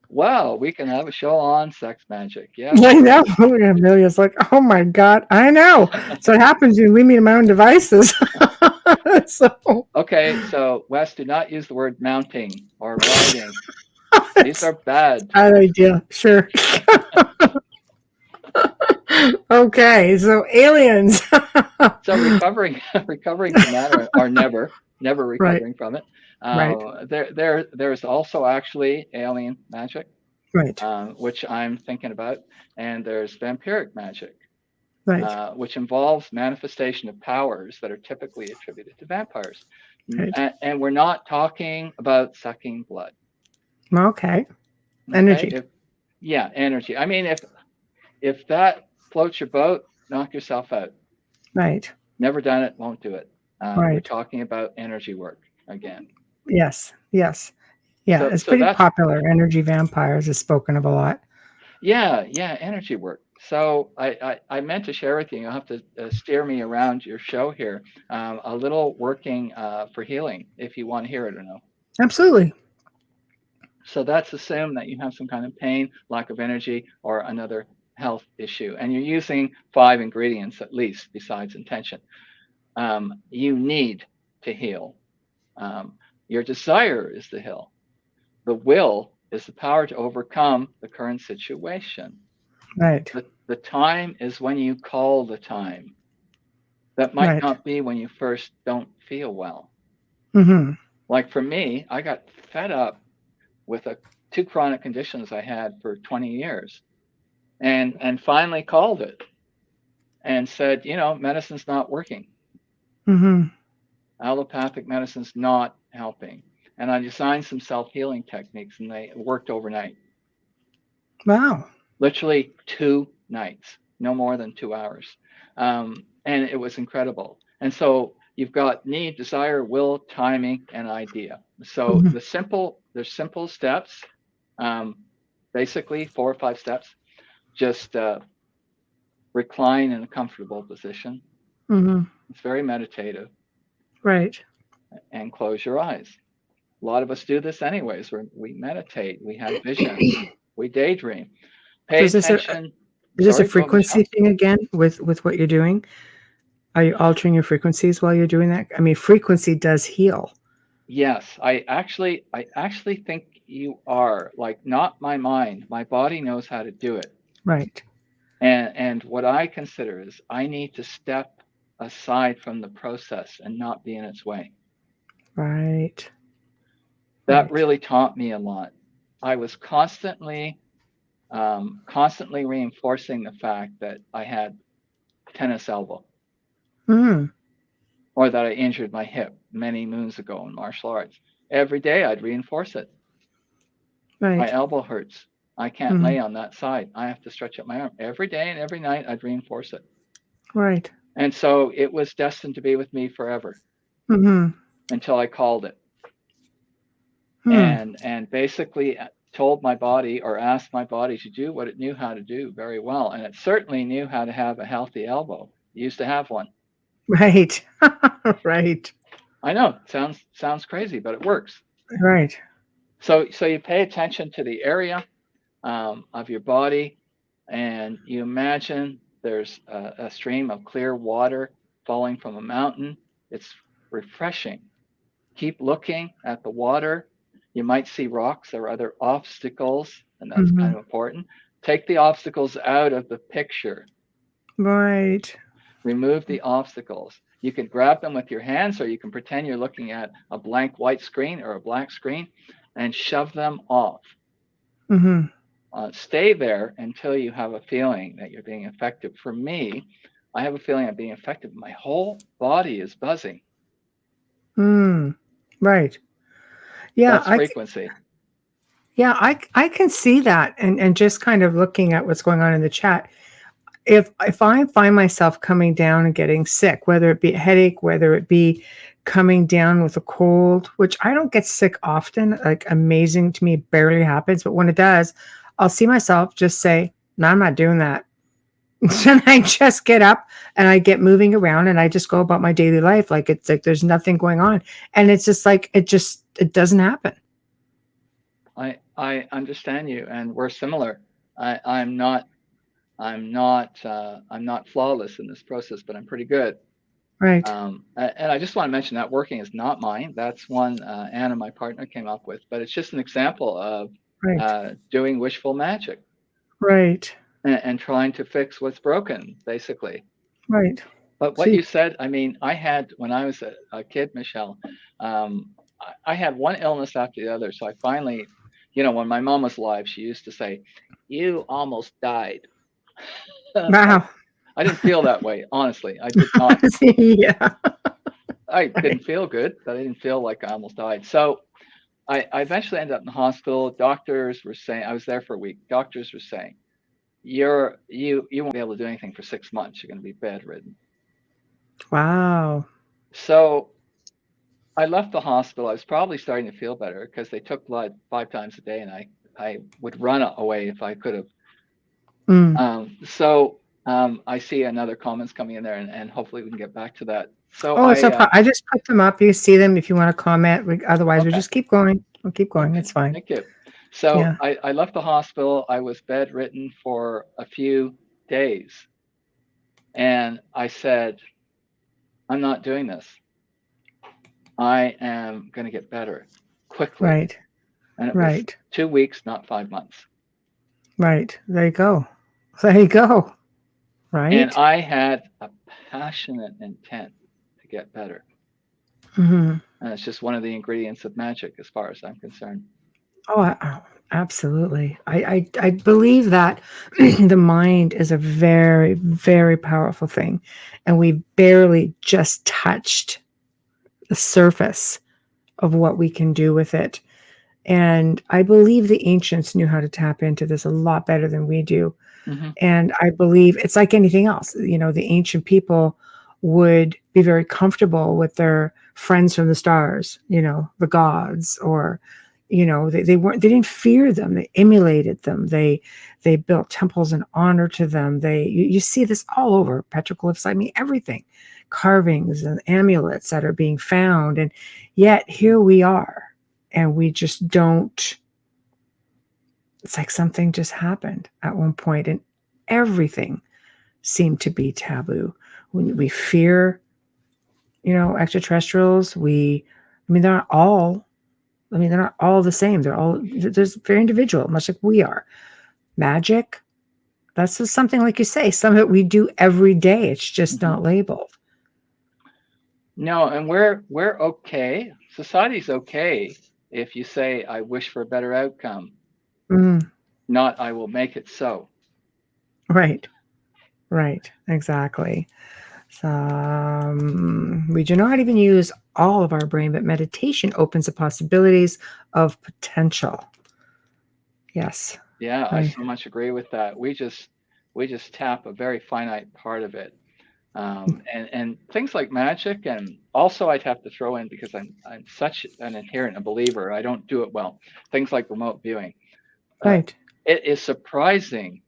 Well, we can have a show on sex magic. Yeah. I know. Amelia's like, oh my God, I know. So it happens when you leave me to my own devices. So Okay, so Wes, do not use the word mounting or riding. These are bad. bad idea. Sure. Okay, so aliens. So recovering from that, or never recovering from it. Right. There's also actually alien magic, Right. which I'm thinking about, and there's vampiric magic, Right. which involves manifestation of powers that are typically attributed to vampires. Right. And we're not talking about sucking blood. Okay. Okay? Energy. Energy. I mean, if that floats your boat, knock yourself out. Right. Never done it, won't do it. We're Right. talking about energy work again. Yes. Yes. Yeah, it's pretty popular. Energy vampires is spoken of a lot. Yeah, energy work. So I meant to share with you. You'll have to steer me around your show here. A little working for healing, if you want to hear it or no. Absolutely. So that's assume that you have some kind of pain, lack of energy, or another health issue, and you're using 5 ingredients at least besides intention. You need to heal. Your desire is to heal. The will is the power to overcome the current situation. Right. The time is when you call the time. That might not be when you first don't feel well. Like for me, I got fed up with 2 chronic conditions I had for 20 years, and finally called it and said, medicine's not working. Allopathic medicine's not helping. And I designed some self-healing techniques, and they worked overnight. Wow. Literally 2 nights, no more than 2 hours. And it was incredible. And so you've got need, desire, will, timing, and idea. So there's simple steps, basically 4 or 5 steps. Just recline in a comfortable position. It's very meditative. Right. And close your eyes. A lot of us do this anyways. We meditate, we have visions, we daydream. Pay attention. Is this a frequency thing again with what you're doing? Are you altering your frequencies while you're doing that? I mean, frequency does heal. Yes, I actually think you are. Like, not my mind. My body knows how to do it. Right. And what I consider is I need to step aside from the process and not be in its way. Right. That Right. really taught me a lot. I was constantly reinforcing the fact that I had tennis elbow, Mm. or that I injured my hip many moons ago in martial arts. Every day I'd reinforce it. My Right. elbow hurts. I can't Mm-hmm. lay on that side. I have to stretch out my arm. Every day and every night I'd reinforce it. Right. And so it was destined to be with me forever Mm-hmm. until I called it. Hmm. And basically told my body, or asked my body to do what it knew how to do very well. And it certainly knew how to have a healthy elbow. It used to have one. Right. Right. I know, sounds crazy, but it works. Right. So you pay attention to the area of your body, and you imagine there's a stream of clear water falling from a mountain. It's refreshing. Keep looking at the water. You might see rocks or other obstacles, and that's Mm-hmm. kind of important. Take the obstacles out of the picture. Right. Remove the obstacles. You can grab them with your hands, or you can pretend you're looking at a blank white screen or a black screen and shove them off. Mm-hmm. Stay there until you have a feeling that you're being effective. For me, I have a feeling I'm being effective. My whole body is buzzing. Mm. Right. Yeah. That's frequency. I can see that, and just kind of looking at what's going on in the chat. If I find myself coming down and getting sick, whether it be a headache, whether it be coming down with a cold, which I don't get sick often, like amazing to me, barely happens, but when it does, I'll see myself just say, "No, I'm not doing that." And I just get up and I get moving around and I just go about my daily life like it's like there's nothing going on, and it's just like it doesn't happen. I understand you, and we're similar. I'm not flawless in this process, but I'm pretty good. Right, And I just want to mention that working is not mine. That's one Anna, my partner, came up with. But it's just an example of right, doing wishful magic right, and trying to fix what's broken, basically. right. But what See, you said, I mean, I had when I was a kid, Michelle, um, I had one illness after the other. So I finally, when my mom was alive, she used to say, "You almost died." wow. I didn't feel that way, honestly. I did not. Yeah. I didn't Right. feel good, but I didn't feel like I almost died. So I eventually ended up in the hospital. Doctors were saying, I was there for a week. Doctors were saying, you won't be able to do anything for 6 months. You're going to be bedridden. Wow. So I left the hospital. I was probably starting to feel better because they took blood 5 times a day, and I would run away if I could have. Mm. I see another comments coming in there, and hopefully we can get back to that. So Oh, it's no problem. I just put them up. You see them if you want to comment. Otherwise, we okay. just keep going. We'll keep going. Okay, It's fine. thank you. So Yeah. I left the hospital. I was bedridden for a few days. And I said, I'm not doing this. I am going to get better quickly. Right. And it was Right. 2 weeks, not 5 months. Right. There you go. There you go. And Right. I had a passionate intent to get better. Mm-hmm. And it's just one of the ingredients of magic, as far as I'm concerned. Absolutely. I believe that the mind is a very, very powerful thing. And we barely just touched the surface of what we can do with it. And I believe the ancients knew how to tap into this a lot better than we do. Mm-hmm. And I believe it's like anything else. The ancient people would be very comfortable with their friends from the stars, the gods, or, they didn't fear them. They emulated them. They built temples in honor to them. You see this all over petroglyphs. I mean, everything, carvings and amulets that are being found. And yet here we are, and we just don't. It's like something just happened at one point, and everything seemed to be taboo. When we fear, extraterrestrials, they're not all. They're not all the same. They're very individual, much like we are. Magic, That's just something, like you say, some of it we do every day. It's just Mhm. not labeled. No, and we're okay. Society's okay if you say, "I wish for a better outcome," Mm, not "I will make it so." right, right, exactly. So, we do not even use all of our brain, but meditation opens the possibilities of potential. Yes, Yeah, I I so much agree with that. We just tap a very finite part of it. And things like magic, and also I'd have to throw in, because I'm such an adherent, a believer, I don't do it well. Things like remote viewing. Uh, right. it is surprising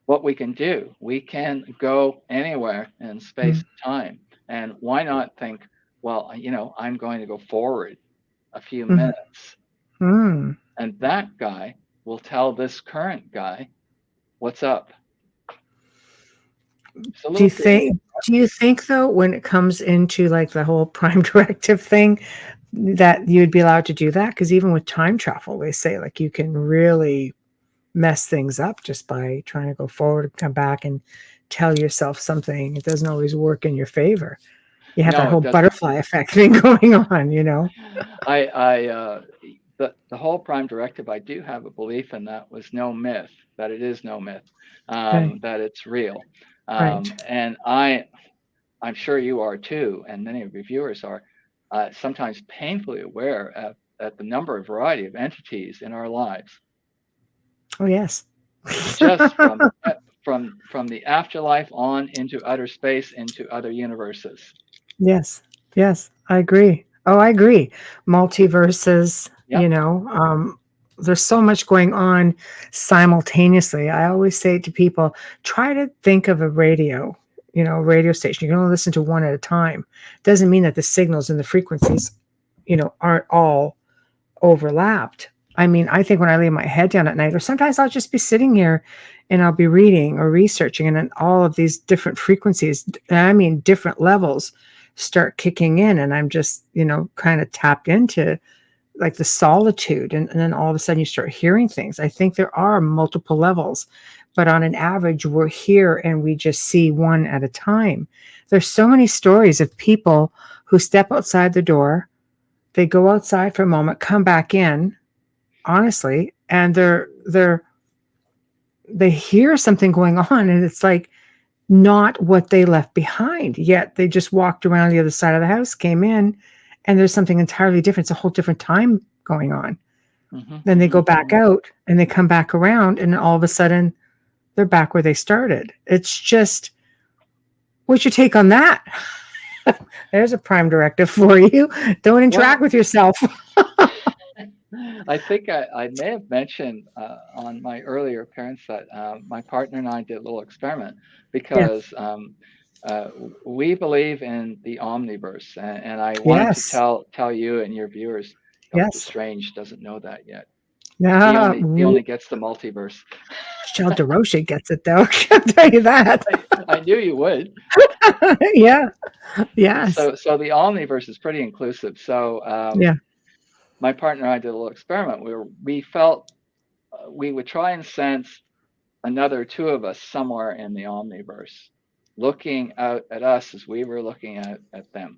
what we can do. We can go anywhere in space Mm, and time. And why not think, well, I'm going to go forward a few mm, minutes, mm. and that guy will tell this current guy what's up. It's a Do little you thing. think? Do you think though, when it comes into like the whole prime directive thing, that you'd be allowed to do that? Because even with time travel, they say like you can really mess things up just by trying to go forward and come back and tell yourself something. It doesn't always work in your favor. You have that No, whole it doesn't. butterfly effect thing going on, you know? The whole prime directive, I do have a belief in that, was no myth, that it is no myth, Right, that it's real. right. And I'm sure you are too, and many of your viewers are, sometimes painfully aware at the number and variety of entities in our lives, Oh, yes. just from the afterlife on into outer space, into other universes. Yes, yes, I agree. Oh, I agree. Multiverses, Yep. there's so much going on simultaneously. I always say to people, try to think of a radio station. You can only listen to one at a time. Doesn't mean that the signals and the frequencies, aren't all overlapped. I mean, I think when I lay my head down at night, or sometimes I'll just be sitting here and I'll be reading or researching, and then all of these different frequencies, and I mean different levels, start kicking in, and I'm just, kind of tapped into like the solitude, and then all of a sudden you start hearing things. I think there are multiple levels, but on an average, we're here and we just see one at a time. There's so many stories of people who step outside the door, they go outside for a moment, come back in, honestly, and they hear something going on, and it's like not what they left behind. Yet they just walked around the other side of the house, came in, and there's something entirely different. It's a whole different time going on. Hmm. Then they Hmm. go back out and they come back around, and all of a sudden they're back where they started. It's just, what's your take on that? There's a prime directive for you. Don't interact Well, with yourself. I think I may have mentioned on my earlier appearance that my partner and I did a little experiment, Yeah. because uh, we believe in the omniverse, and I wanted to Yes. tell you and your viewers. Doctor Yes. Strange doesn't know that yet. He Yeah. only he only gets the multiverse. Michelle DeRoche gets it though. I can tell you that. I knew you would. Yeah. Yes. So the omniverse is pretty inclusive. So Yeah. my partner and I did a little experiment where we felt we would try and sense another two of us somewhere in the omniverse, looking out at us as we were looking at them.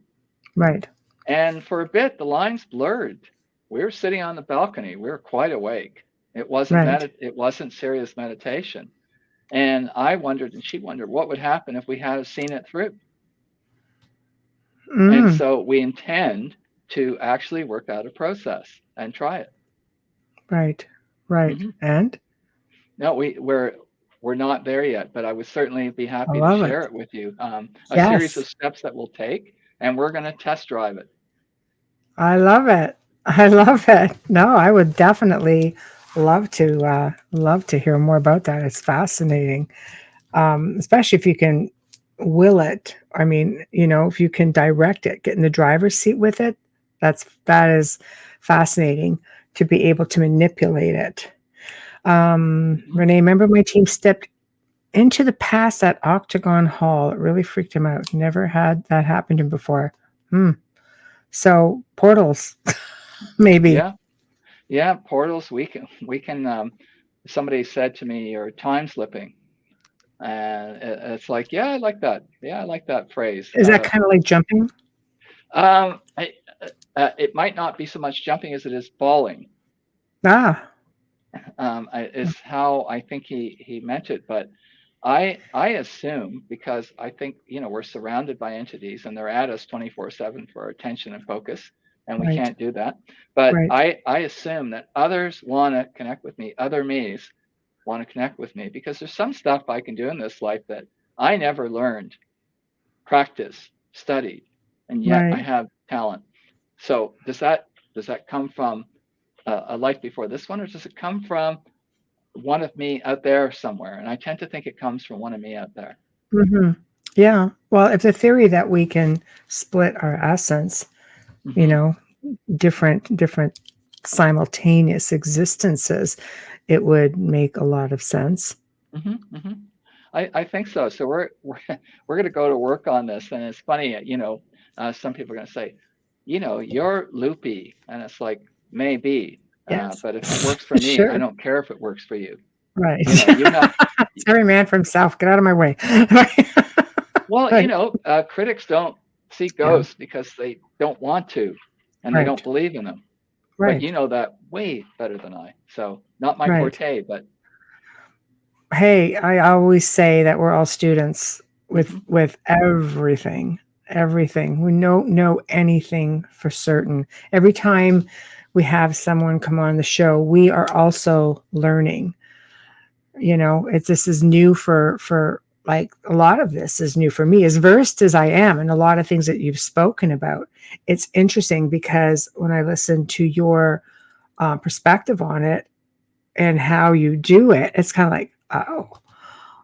Right. And for a bit, the lines blurred. We were sitting on the balcony. We were quite awake. Right. It wasn't serious meditation. And I wondered, and she wondered, what would happen if we had seen it through. And Mm. so we intend to actually work out a process and try it. Right. Right. Hmm. And No, we're not there yet, but I would certainly be I happy to love it. share it with you. A series Yes. of steps that we'll take, and we're going to test drive it. I love it. I love it. No, I would definitely love to hear more about that. It's fascinating. Especially if you can will it. I mean, if you can direct it, get in the driver's seat with it, that is fascinating to be able to manipulate it. Mhm. Renee, remember my team stepped into the past at Octagon Hall. It really freaked him out. Never had that happen to him before. Hmm. So portals, maybe. Yeah, yeah, portals. We can. somebody said to me, "You're time slipping," and it's like, yeah, I like that. Yeah, I like that phrase. Is that kind of like jumping? Um, I, it might not be so much jumping as it is falling. Ah, Is how I think he meant it. But I assume, because I think, we're surrounded by entities and they're at us 24/7 for our attention and focus, and we right, can't do that. But right. I assume that others want to connect with me, other me's want to connect with me, because there's some stuff I can do in this life that I never learned, practiced, studied, and yet I Right. have talent. So does that come from a life before this one, or does it come from one of me out there somewhere? And I tend to think it comes from one of me out there. Hmm. Yeah. Well, if the theory that we can split our essence, you Hmm. know, different simultaneous existences, it would make a lot of sense. Hmm. Hmm. I think so. So we're going to go to work on this, and it's funny, some people are going to say, you're loopy, and it's like, maybe, Yes. but if it works for me, I Sure. don't care if it works for you. Right. You have. Sorry, man from South. Get out of my way. Well, Right. critics don't see Yeah. ghosts because they don't want to, and they don't Right. believe in them. But you Right. know that way better than I. So not my Right. forte, but. Hey, I always say that we're all students with Hmm. everything. Everything. We don't know anything for certain. Every time we have someone come on the show, we are also learning. It's this is new for like a lot of this is new for me, as versed as I am in a lot of things that you've spoken about. It's interesting because when I listen to your perspective on it and how you do it, it's kind of like, oh,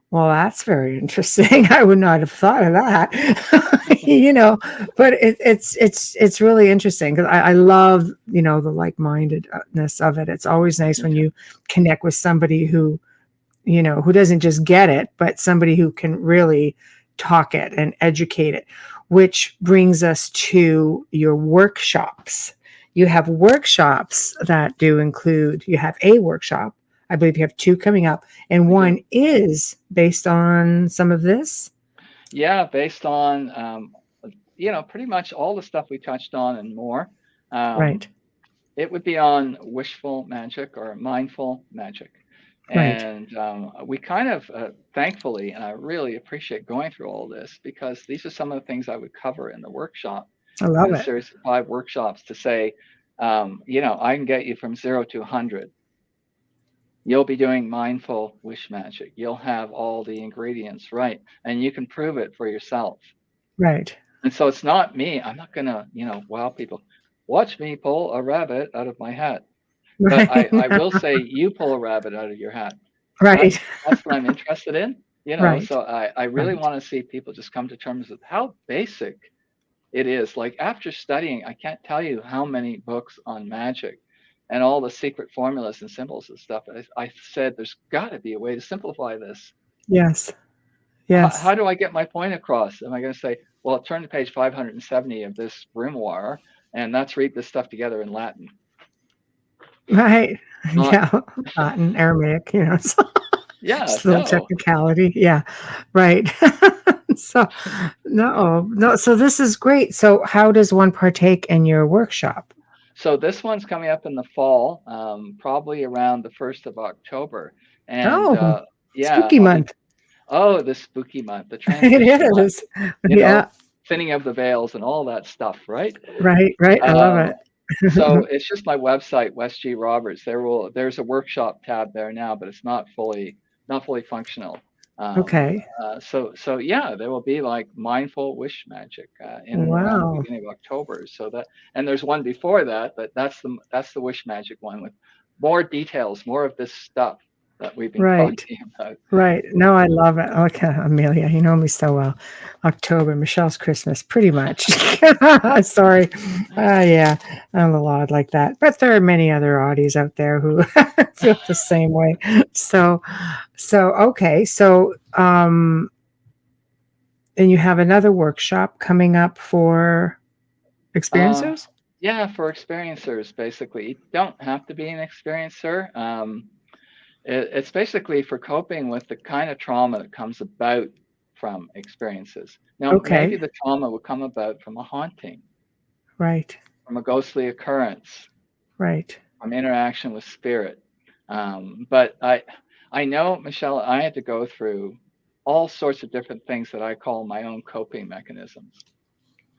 well, that's very interesting. I would not have thought of that. But it's really interesting because I love the like-mindedness of it. It's always nice when Yeah. you connect with somebody who doesn't just get it, but somebody who can really talk it and educate it, which brings us to your workshops. You have workshops that do include, you have a workshop. I believe you have two coming up, and I do. one is based on some of this. Yeah, based on pretty much all the stuff we touched on and more. Um, Right, it would be on wishful magic or mindful magic. right. And we kind of, thankfully, and I really appreciate going through all this, because these are some of the things I would cover in the workshop, I in love a it. series of 5 workshops, to say, I can get you from 0 to 100. You'll be doing mindful wish magic. You'll have all the ingredients right, and you can prove it for yourself. Right, And so it's not me. I'm not going to, wow people. Watch me pull a rabbit out of my hat. But I, right, I will say, you pull a rabbit out of your hat. right, That's what I'm interested in. right, So I really right. want to see people just come to terms with how basic it is. Like, after studying, I can't tell you how many books on magic and all the secret formulas and symbols and stuff. I said, there's got to be a way to simplify this. Yes, How yes. do I get my point across? Am I going to say, well, turn to page 570 of this grimoire, and let's read this stuff together in Latin? Right. Not. Yeah. Latin, Aramaic, so Yeah, just a little no. technicality. Yeah. Right. So no, no. So this is great. So how does one partake in your workshop? So this one's coming up in the fall, probably around the 1st of October. And Oh, yeah, spooky I'll be, month. oh, the spooky month, the transition It month, is. you know, Yeah. thinning of the veils and all that stuff, right? Right. Right. I love Um, it. so it's just my website, Wes G. Roberts. There's a workshop tab there now, but it's not fully functional. Okay. So yeah, there will be like mindful wish magic in and around the Wow. beginning of October. And there's one before that, but that's the wish magic one, with more details, more of this stuff that we've been Right. talking about. Right. No, I love it. Okay, Amelia, you know me so well. October, Michelle's Christmas, pretty much. Sorry. Yeah, I'm a lot like that. But there are many other Audis out there who feel the same way. So, okay. So, and you have another workshop coming up for Uh, experiencers? yeah, for experiencers, basically, you don't have to be an experiencer. It's basically for coping with the kind of trauma that comes about from experiences. Now, maybe Okay. the trauma will come about from a haunting, Right. from a ghostly occurrence, Right. from interaction with spirit. But I know, Michelle, I had to go through all sorts of different things that I call my own coping mechanisms.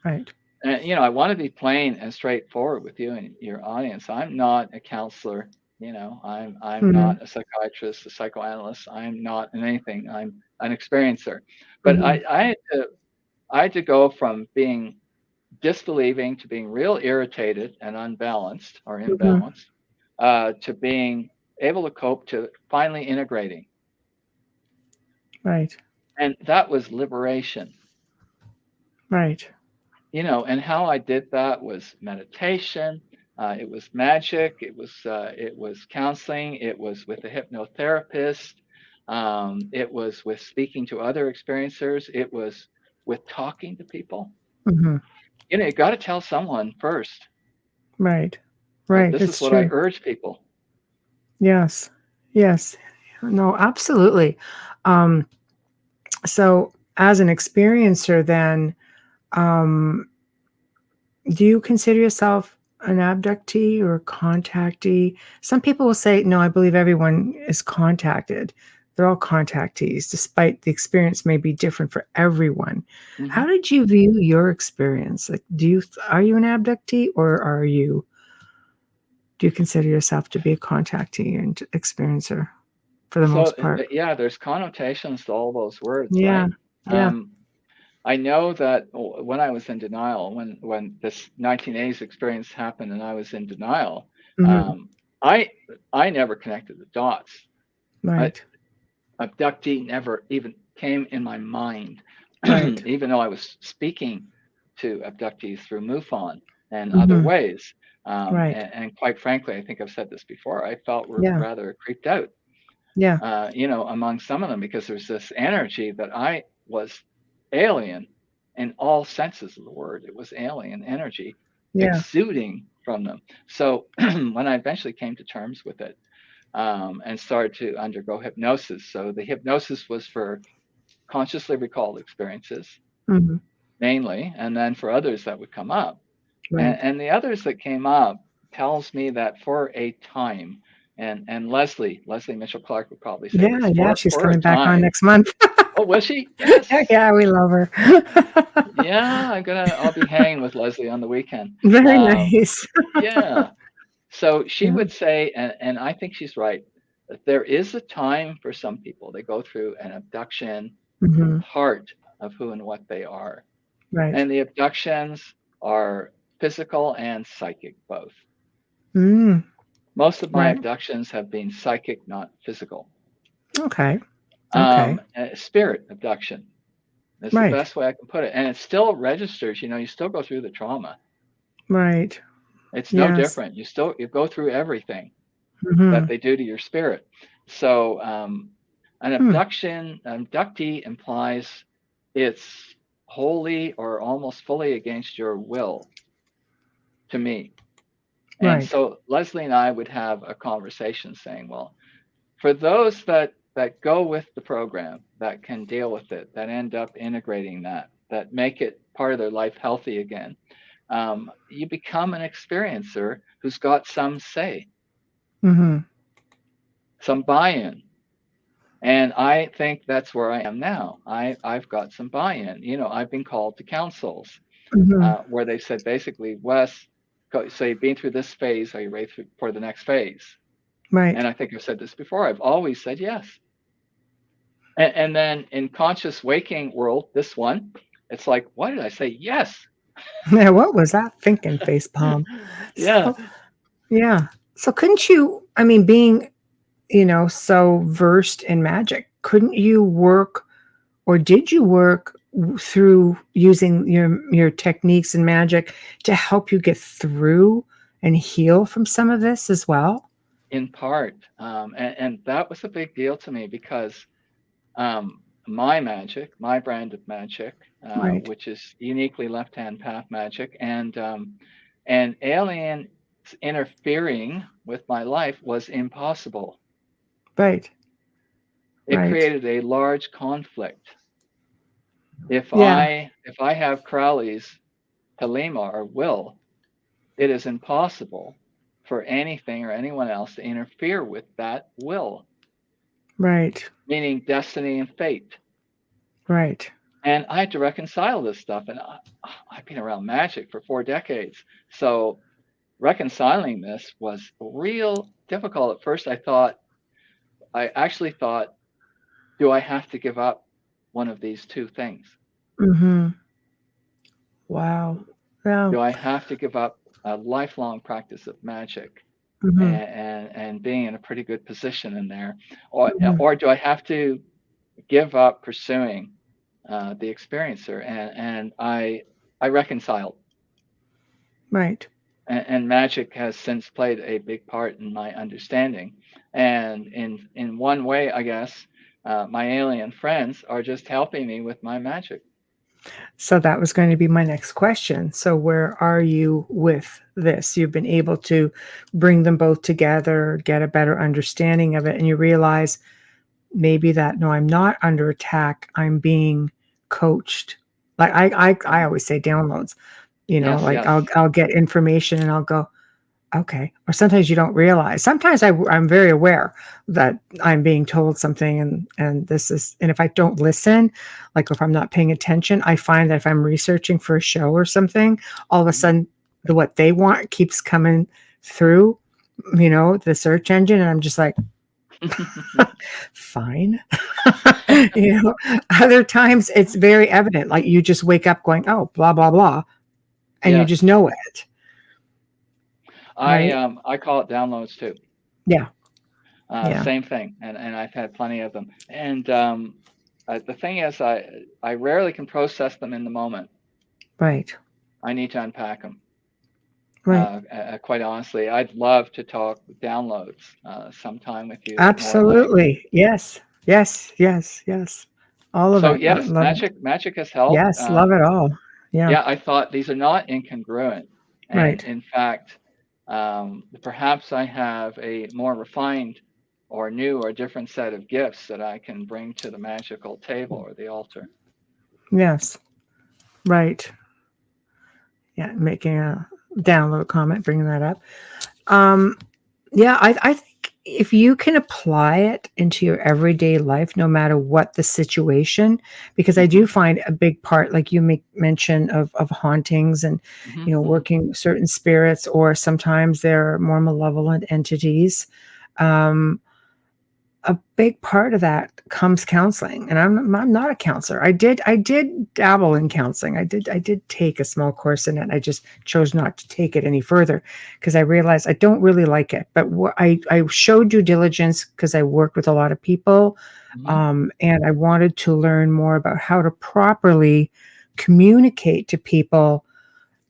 Right. And I want to be plain and straightforward with you and your audience. I'm not a counselor. I'm Mm-hmm. not a psychiatrist, a psychoanalyst. I'm not in anything. I'm an experiencer. But Mm-hmm. I had to go from being disbelieving to being real irritated and unbalanced or Mm-hmm. imbalanced, to being able to cope, to finally integrating. Right. And that was liberation. Right. And how I did that was meditation. It was magic. It was counseling. It was with a hypnotherapist. It was with speaking to other experiencers. It was with talking to people. Mm-hmm. You got to tell someone first. Right. Right. This is It's what I true. urge people. Yes. Yes. No, absolutely. Um, so as an experiencer then, um, do you consider yourself an abductee or contactee? Some people will say, no, I believe everyone is contacted. They're all contactees, despite the experience may be different for everyone. Hmm. How did you view your experience? Like, are you an abductee, or do you consider yourself to be a contactee and experiencer for the So most part? yeah, there's connotations to all those words, Yeah. right? Yeah. Um, I know that when I was in denial, when this 1980s experience happened, and I was in denial, Hmm. um, I I never connected the dots. I, Right. abductee never even came in my mind, Right. even though I was speaking to abductees through MUFON and other Hmm. ways. Right. And quite frankly, I think I've said this before. I felt Yeah. rather creeped out, Yeah. among some of them, because there's this energy that I was alien in all senses of the word. It was alien energy Yeah. exuding from them. So when I eventually came to terms with it, and started to undergo hypnosis, so the hypnosis was for consciously recalled experiences Hmm. mainly, and then for others that would come up. And, Right. and the others that came up tells me that for a time, and Leslie Mitchell Clark would probably say Yeah, this, yeah, she's for a coming back on time. next month. Oh, was she? Yes. Yeah, yeah, we love her. Yeah, I'll be hanging with Leslie on the weekend. Very Um, nice. yeah. So she Yeah. would say, and I think she's right, that there is a time for some people. They go through an abduction Mhm. part of who and what they are. Right. And the abductions are physical and psychic both. Mm, Most of my right. abductions have been psychic, not physical. Okay. Okay. Spirit abduction is the Right. best way I can put it. And it still registers, you still go through the trauma. Right. It's no Yes. different. You go through everything that Mhm. they do to your spirit. So an Hmm. abductee implies it's wholly or almost fully against your will to me. And Right. so Leslie and I would have a conversation saying, well, for those that go with the program, that can deal with it, that end up integrating that make it part of their life healthy again, you become an experiencer who's got some say, Mhm. some buy-in. And I think that's where I am now. I've got some buy-in. I've been called to councils, Mhm. where they said basically, Wes, so you've been through this phase. Are you ready for the next phase? Right. And I think I've said this before. I've always said yes. And then in conscious waking world, this one, it's like, why did I say yes? Yeah, what was that thinking, face palm? Yeah, So, yeah. So couldn't you, I mean, being, so versed in magic, couldn't you work, or did you work through using your techniques and magic to help you get through and heal from some of this as well? in part. And that was a big deal to me because my magic, my brand of magic, Right. which is uniquely left-hand path magic, and aliens interfering with my life was impossible. Right. It Right. created a large conflict. If Yeah. I have Crowley's Halima or will, it is impossible for anything or anyone else to interfere with that will, Right. meaning destiny and fate. Right. And I had to reconcile this stuff. And I've been around magic for 4 decades. So reconciling this was real difficult. At first, I actually thought, do I have to give up one of these two things? Mm-hmm. Wow. Yeah. Do I have to give up a lifelong practice of magic Mm-hmm. and being in a pretty good position in there, Mm-hmm. or do I have to give up pursuing the experiencer? And I reconciled, Right. and magic has since played a big part in my understanding. And in one way, I guess, my alien friends are just helping me with my magic. So that was going to be my next question. So where are you with this? You've been able to bring them both together, get a better understanding of it, and you realize maybe that no, I'm not under attack. I'm being coached. Like I always say downloads, Yes, like yes. I'll get information and I'll go, okay. Or sometimes you don't realize. Sometimes I'm very aware that I'm being told something, and this is, and if I don't listen, like if I'm not paying attention, I find that if I'm researching for a show or something, all of a sudden what they want keeps coming through, the search engine, and I'm just like, fine. Other times it's very evident, like you just wake up going, oh, blah, blah, blah, and you just Yes. know it, right? I call it downloads too. Yeah. Yeah. Same thing, and I've had plenty of them. And the thing is, I rarely can process them in the moment. Right. I need to unpack them. Right. Quite honestly, I'd love to talk downloads sometime with you more at length. Absolutely. Yes. Yes. Yes. Yes. All of So it. yes, Love it. magic has helped. Yes. Love it all. Yeah. Yeah, I thought these are not incongruent, and Right. in fact, perhaps I have a more refined or new or different set of gifts that I can bring to the magical table or the altar. Yes. Right. Yeah. Making a download comment, bringing that up. Um, yeah, I think if you can apply it into your everyday life, no matter what the situation, because I Hmm. do find a big part, like you make mention of hauntings and, Hmm. Hmm. working with certain spirits, or sometimes they're more malevolent entities. Um, a big part of that comes counseling, and I'm not a counselor. I did dabble in counseling. I did take a small course in it. I just chose not to take it any further because I realized I don't really like it. But I showed due diligence because I worked with a lot of people, Hmm. and I wanted to learn more about how to properly communicate to people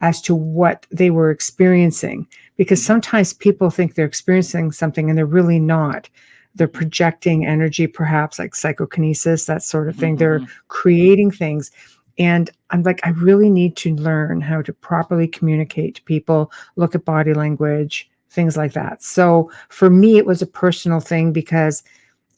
as to what they were experiencing, because Hmm. sometimes people think they're experiencing something and they're really not. They're Hmm. projecting energy, perhaps like psychokinesis, that sort of Hmm. thing. They're Hmm. creating things. And I'm like, I really need to learn how to properly communicate to people, look at body language, things like that. So for me, it was a personal thing because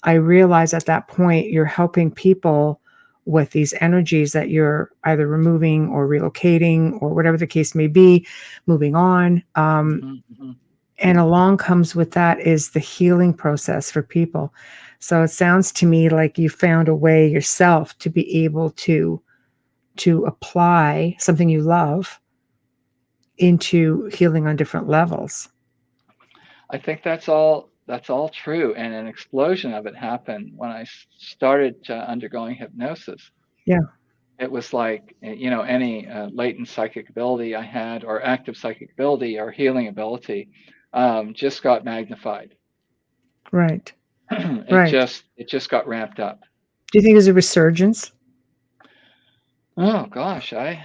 I realized at that point you're helping people with these energies that you're either removing or relocating or whatever the case may be, moving on. Hmm. Hmm. And along comes with that is the healing process for people. So it sounds to me like you found a way yourself to be able to apply something you love into healing on different levels. I think that's all true, and an explosion of it happened when I started undergoing hypnosis. Yeah, It was like, any latent psychic ability I had, or active psychic ability, or healing ability, just got magnified. right, it right. just it just got ramped up. Do you think there's a resurgence? Oh gosh, I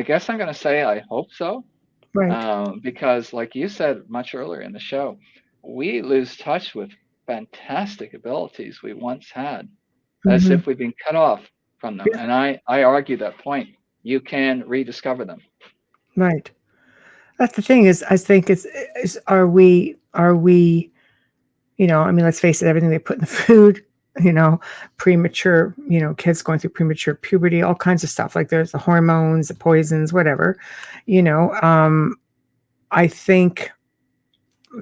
guess I'm going to say I hope so, Right. because like you said much earlier in the show, we lose touch with fantastic abilities we once had, as Hmm. if we've been cut off from them. And I argue that point. You can rediscover them. Right. That's the thing is, I think is are we I mean, let's face it, everything they put in the food, premature, kids going through premature puberty, all kinds of stuff. Like there's the hormones, the poisons, whatever, I think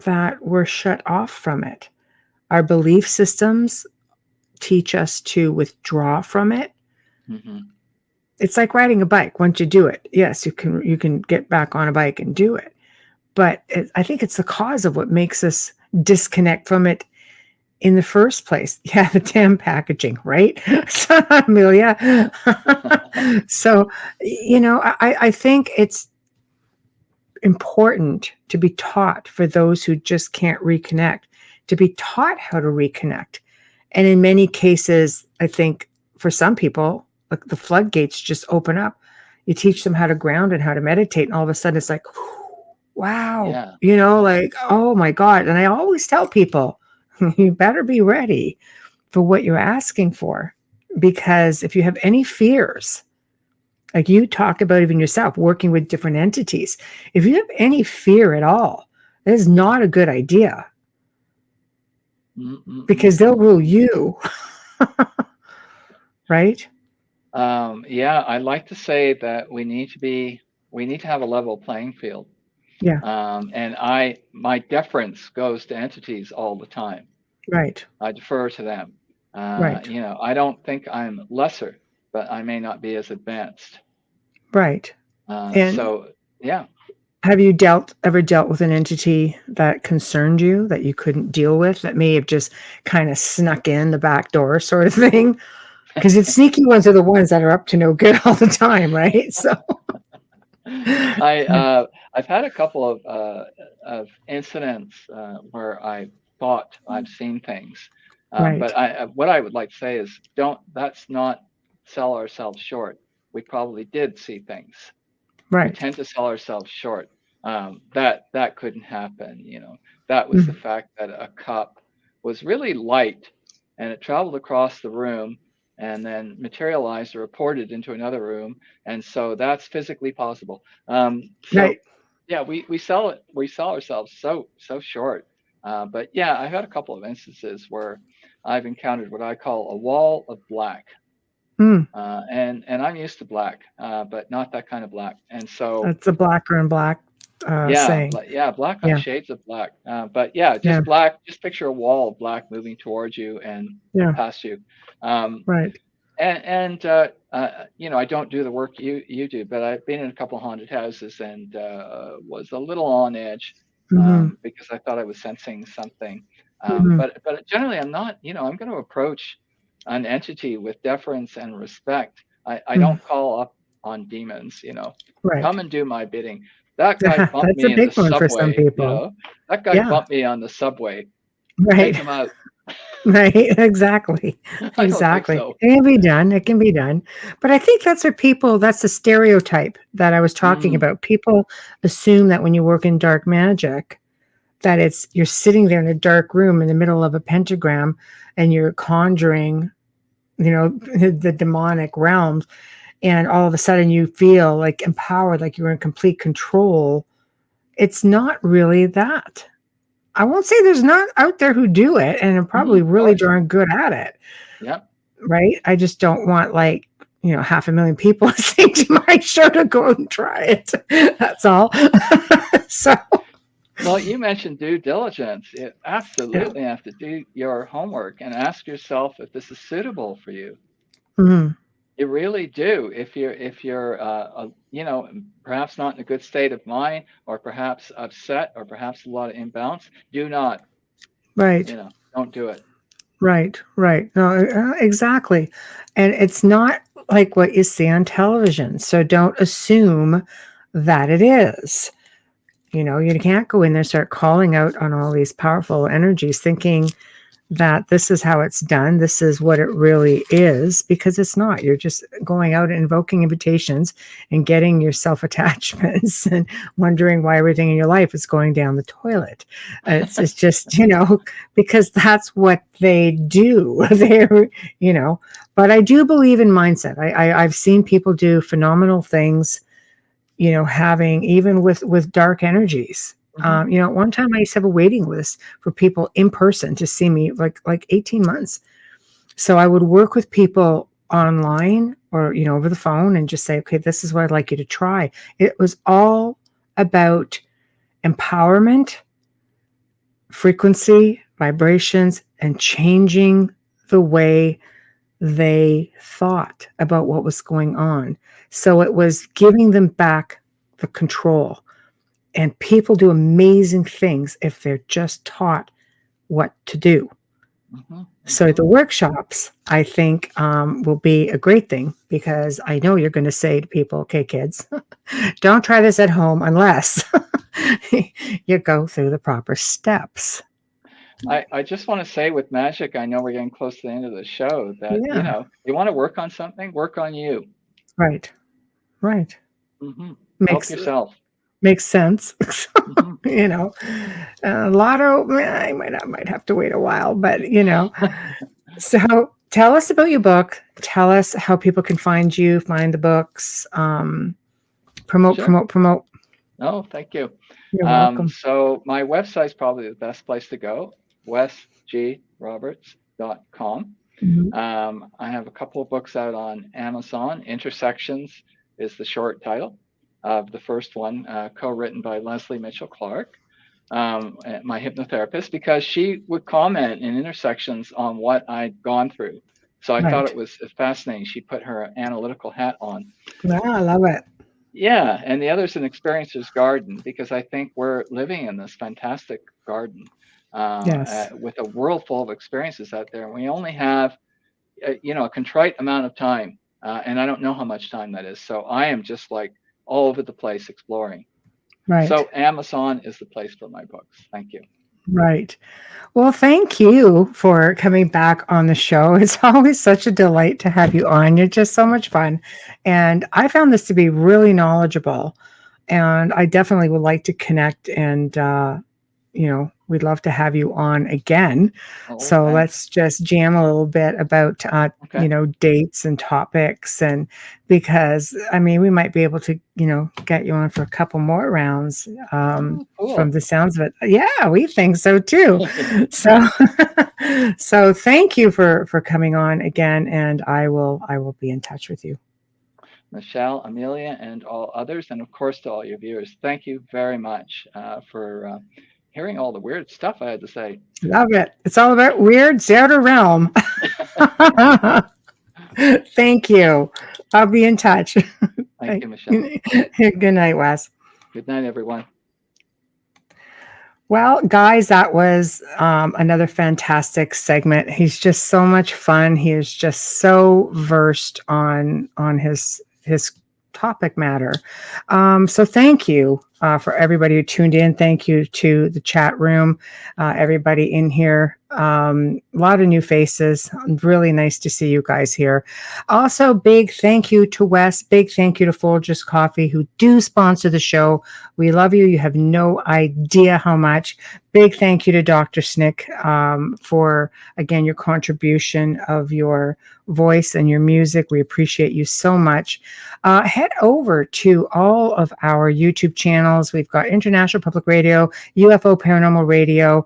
that we're shut off from it. Our belief systems teach us to withdraw from it. Mm-hmm. It's like riding a bike. Once you do it, yes, you can get back on a bike and do it. But I think it's the cause of what makes us disconnect from it in the first place. Yeah, the damn packaging, right? Amelia. So, I think it's important to be taught for those who just can't reconnect, to be taught how to reconnect. And in many cases, I think for some people, like the floodgates just open up. You teach them how to ground and how to meditate, and all of a sudden it's like, wow, Yeah. like, oh my God. And I always tell people, you better be ready for what you're asking for. Because if you have any fears, like you talk about even yourself, working with different entities, if you have any fear at all, that is not a good idea. Because they'll rule you. Right? Yeah, I like to say that we need to have a level playing field. Yeah. And my deference goes to entities all the time. Right. I defer to them. Right. I don't think I'm lesser, but I may not be as advanced. Right. And So, yeah. have you ever dealt with an entity that concerned you, that you couldn't deal with, that may have just kind of snuck in the back door sort of thing? Because the sneaky ones are the ones that are up to no good all the time, right? So I've had a couple of incidents where I thought I've seen things, right. but what I would like to say is let's not sell ourselves short. We probably did see things. We Right. tend to sell ourselves short. That couldn't happen. That was the fact that a cup was really light and it traveled across the room and then materialized or reported into another room, and so that's physically possible. So Right. yeah, we sell ourselves so short. But yeah, I've had a couple of instances where I've encountered what I call a wall of black. Mm. And I'm used to black, but not that kind of black. And so That's a blacker and black saying. black Yeah. shades of black. But yeah, Yeah. just black. Just picture a wall of black moving towards you and Yeah. past you. Um, Right. and I don't do the work you do, but I've been in a couple of haunted houses and was a little on edge because I thought I was sensing something. But generally, I'm not. I'm going to approach an entity with deference and respect. I don't call up on demons. Right. Come and do my bidding. That guy bumped That's a me in the big one for some subway. people. That guy Yeah. bumped me on the subway. Right. Take him out. Right. Exactly. I don't think Exactly. so. It can be done. It can be done. But I think that's the stereotype that I was talking about. People assume that when you work in dark magic, that you're sitting there in a dark room in the middle of a pentagram and you're conjuring, the demonic realms, and all of a sudden you feel like empowered, like you're in complete control. It's not really that. I won't say there's not out there who do it and are probably really darn good at it. Yep. Right? I just don't want 500,000 people listening to my show to go and try it. That's all. So Well, you mentioned due diligence. You absolutely have to do your homework and ask yourself if this is suitable for you. Mm-hmm. You really do. If you're perhaps not in a good state of mind, or perhaps upset, or perhaps a lot of imbalance, do not. Right. Don't do it. Right. No, exactly. And it's not like what you see on television. So don't assume that it is. You can't go in there and start calling out on all these powerful energies thinking that this is how it's done. This is what it really is, because it's not. You're just going out and invoking invitations and getting your self-attachments and wondering why everything in your life is going down the toilet. It's just, because that's what they do. But I do believe in mindset. I've seen people do phenomenal things, having, even with dark energies, Hmm. You know, one time I used to have a waiting list for people in person to see me, like 18 months. So I would work with people online or, you know, over the phone and just say, okay, this is what I'd like you to try. It was all about empowerment, frequency, vibrations, and changing the way they thought about what was going on. So it was giving them back the control. And people do amazing things if they're just taught what to do. Hmm. So Hmm. the workshops, I think, will be a great thing because I know you're going to say to people, okay, kids, don't try this at home unless you go through the proper steps. I just want to say with magic, I know we're getting close to the end of the show that, Yeah, you want to work on something, work on you. right, right. Hmm. Help Makes yourself. makes sense. Hmm. You know, lotto, I might have to wait a while, but you know. So tell us about your book. Tell us how people can find you, find the books, promote, Sure. promote, promote. No, thank you. You're welcome. So my website's probably the best place to go, wesgroberts.com. Mhm. I have a couple of books out on Amazon. Intersections is the short title of the first one, co-written by Leslie Mitchell Clark, my hypnotherapist, because she would comment in Intersections on what I'd gone through. So I thought it Right. was fascinating. She put her analytical hat on. Yeah, I love it. Yeah, and the other's an experiencer's garden because I think we're living in this fantastic garden Yes. with a world full of experiences out there, and we only have a contrite amount of time, and I don't know how much time that is. So I am just like all over the place exploring. Right. So Amazon is the place for my books. Thank you. Right. Well, thank you for coming back on the show. It's always such a delight to have you on. You're just so much fun. And I found this to be really knowledgeable. And I definitely would like to connect and you know, we'd love to have you on again. Oh, So thanks. let's just jam a little bit about, Okay. dates and topics. And because, I mean, we might be able to, get you on for a couple more rounds Oh, from cool. the sounds of it. Yeah, we think so too. So, so thank you for coming on again. And I will be in touch with you. Michelle, Amelia, and all others, and of course to all your viewers. Thank you very much for hearing all the weird stuff I had to say. Love it. It's all about weird outer realm. Thank you. I'll be in touch. Thank you, Michelle. Good night, Wes. Good night, everyone. Well, guys, that was another fantastic segment. He's just so much fun. He is just so versed on his topic matter. So thank you for everybody who tuned in. Thank you to the chat room, everybody in here. A lot of new faces. Really nice to see you guys here. Also, big thank you to Wes. Big thank you to Folgers Coffee, who do sponsor the show. We love you. You have no idea how much. Big thank you to Dr. Snick for, again, your contribution of your voice and your music. We appreciate you so much. Head over to all of our YouTube channels. We've got International Public Radio, UFO Paranormal Radio.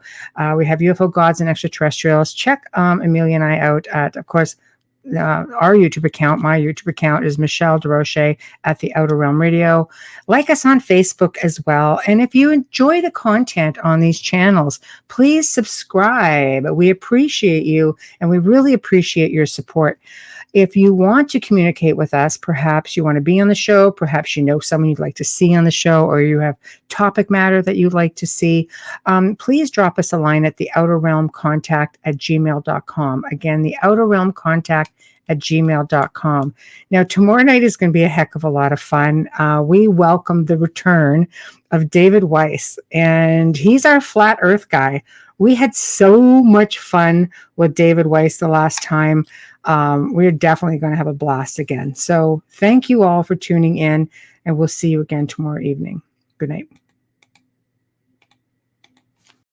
We have UFO Gods and Extraterrestrials. Check Amelia and I out at, of course, our YouTube account. My YouTube account is Michelle DeRoche at the Outer Realm Radio. Like us on Facebook as well. And if you enjoy the content on these channels, please subscribe. We appreciate you and we really appreciate your support. If you want to communicate with us, perhaps you want to be on the show, perhaps you know someone you'd like to see on the show, or you have topic matter that you'd like to see, please drop us a line at the outer realm contact at gmail.com. Again, the outer realm contact at gmail.com. Now, tomorrow night is going to be a heck of a lot of fun. We welcome the return of David Weiss, and he's our flat earth guy. We had so much fun with David Weiss the last time. We're definitely going to have a blast again. So thank you all for tuning in, and we'll see you again tomorrow evening. Good night.